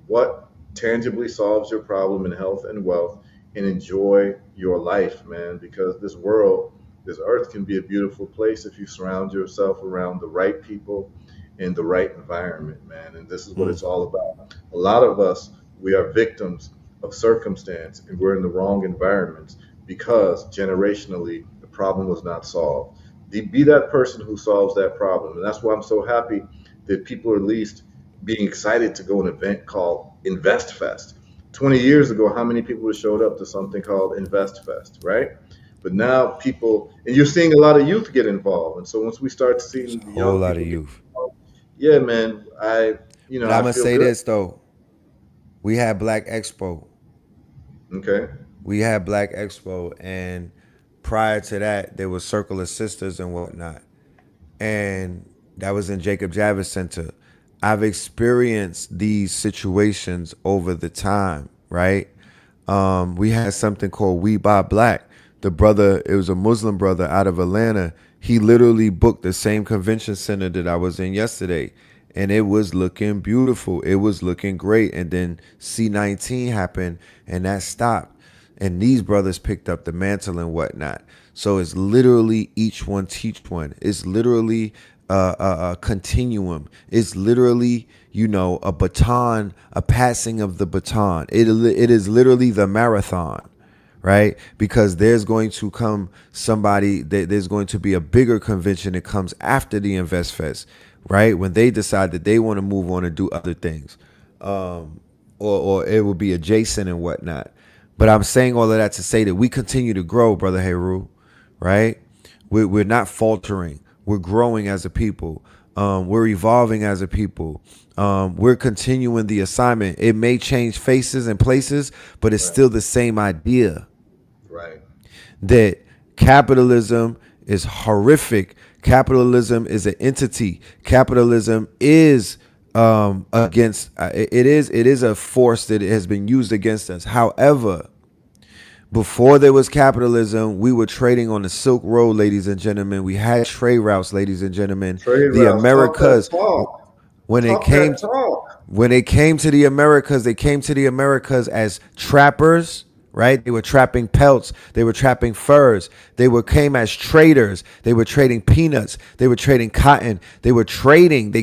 what tangibly solves your problem in health and wealth, and enjoy your life, man, because this world, this earth can be a beautiful place if you surround yourself around the right people in the right environment, man. And this is what Mm. it's all about. A lot of us, we are victims of circumstance, and we're in the wrong environments because generationally the problem was not solved. Be that person who solves that problem. And that's why I'm so happy that people are at least being excited to go to an event called Invest Fest. 20 years ago, how many people would have showed up to something called Invest Fest, right? But now people, and you're seeing a lot of youth get involved. And so once we start It's seeing a the whole young lot of people get youth. involved, yeah, man, But I I'm gonna feel say good. this though. We had Black Expo. Okay. We had Black Expo, and prior to that, there was Circle of Sisters and whatnot, and that was in Jacob Javits Center. I've experienced these situations over the time, right? We had something called We Buy Black. The brother, it was a Muslim brother out of Atlanta. He literally booked the same convention center that I was in yesterday. And it was looking beautiful. It was looking great. And then C-19 happened and that stopped. And these brothers picked up the mantle and whatnot. So it's literally each one teach one. It's literally a continuum. It's literally, a baton, a passing of the baton. It is literally the marathon, right? Because there's going to come somebody, there's going to be a bigger convention that comes after the Invest Fest, right? When they decide that they want to move on and do other things, or it will be adjacent and whatnot. But I'm saying all of that to say that we continue to grow, Brother Heru, right? We're not faltering. We're growing as a people. We're evolving as a people. We're continuing the assignment. It may change faces and places, but it's Right. still the same idea Right. that capitalism is horrific. Capitalism is an entity. Capitalism is against. It is a force that has been used against us. However, before there was capitalism, we were trading on the Silk Road, ladies and gentlemen. We had trade routes, ladies and gentlemen. Trade The routes. Talk that Americas, talk. when it Talk that came talk. when they came to the Americas, they came to the Americas as trappers, right? They were trapping pelts. They were trapping furs. Came as traders. They were trading peanuts. They were trading cotton. They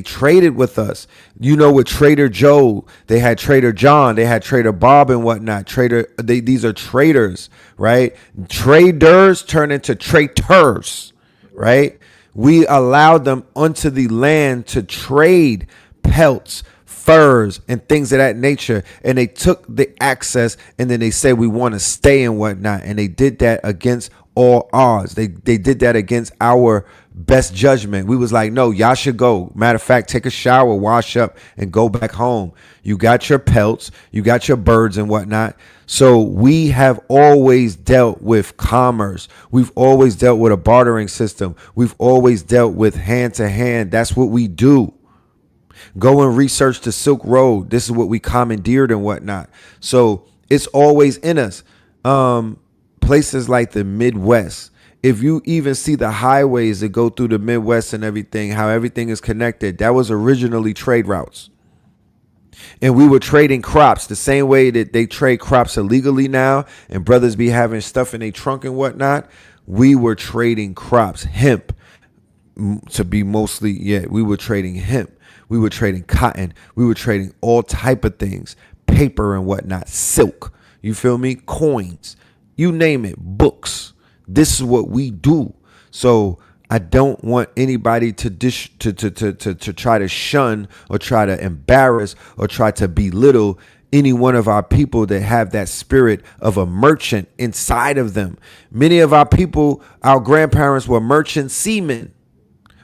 traded with us. With Trader Joe, they had Trader John, they had Trader Bob and whatnot. These are traders, right? Traders turn into traitors, Right. right? We allowed them onto the land to trade pelts, furs, and things of that nature. And they took the access and then they said, we want to stay and whatnot. And they did that against all odds. They did that against our best judgment. We was like, no, y'all should go. Matter of fact, take a shower, wash up, and go back home. You got your pelts, you got your birds and whatnot. So we have always dealt with commerce. We've always dealt with a bartering system. We've always dealt with hand to hand. That's what we do. Go and research the Silk Road. This is what we commandeered and whatnot. So it's always in us. Places like the Midwest. If you even see the highways that go through the Midwest and everything, how everything is connected, that was originally trade routes. And we were trading crops the same way that they trade crops illegally now, and brothers be having stuff in their trunk and whatnot. We were trading crops, hemp to be mostly, yeah, we were trading hemp. We were trading cotton. We were trading all type of things, paper and whatnot, silk. You feel me? Coins, you name it, books. This is what we do. So I don't want anybody to try to shun or try to embarrass or try to belittle any one of our people that have that spirit of a merchant inside of them. Many of our people, our grandparents were merchant seamen.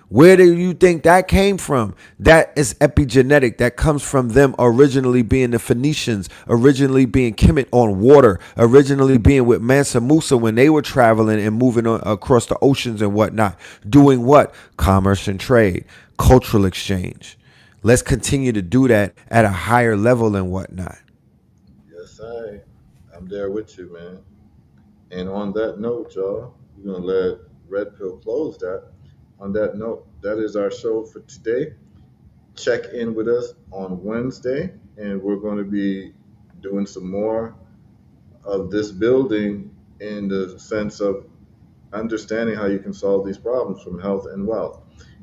Where do you think that came from? That is epigenetic. That comes from them originally being the Phoenicians, originally being Kemet on water, originally being with Mansa Musa when they were traveling and moving on, across the oceans and whatnot. Doing what? Commerce and trade, cultural exchange. Let's continue to do that at a higher level and whatnot. Yes, I'm there with you, man. And on that note, y'all, we're gonna let Red Pill close that. On that note, that is our show for today. Check in with us on Wednesday, and we're going to be doing some more of this building in the sense of understanding how you can solve these problems from health and wealth.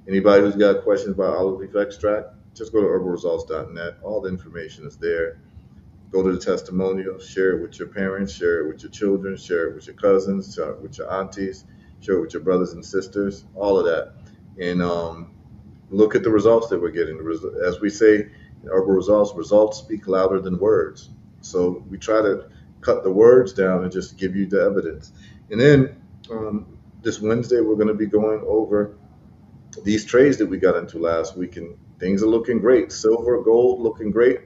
Anybody who's got questions about olive leaf extract, just go to herbalresults.net. All the information is there. Go to the testimonial, share it with your parents, share it with your children, share it with your cousins, share it with your aunties, share it with your brothers and sisters, all of that. And look at the results that we're getting. As we say in herbal results speak louder than words. So we try to cut the words down and just give you the evidence. And then this Wednesday, we're going to be going over these trades that we got into last week, and things are looking great. Silver, gold, looking great.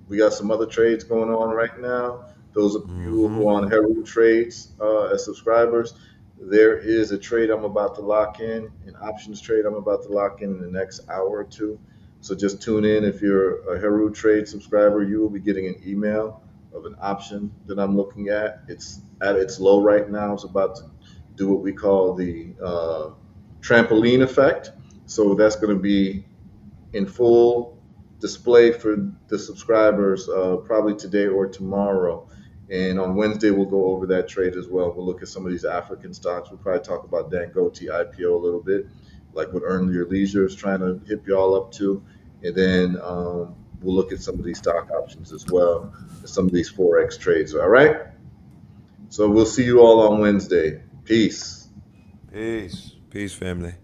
We got some other trades going on right now. Those of you Mm-hmm. who are on Heru trades as subscribers, there is a trade I'm about to lock in, an options trade I'm about to lock in the next hour or two. So just tune in. If you're a Heru trade subscriber, you will be getting an email of an option that I'm looking at. It's at its low right now. It's about to do what we call the trampoline effect. So that's going to be in full display for the subscribers probably today or tomorrow. And on Wednesday, we'll go over that trade as well. We'll look at some of these African stocks. We'll probably talk about Dangote IPO a little bit, like what Earn Your Leisure is trying to hip y'all up to. And then we'll look at some of these stock options as well, and some of these Forex trades. All right. So we'll see you all on Wednesday. Peace. Peace. Peace, family.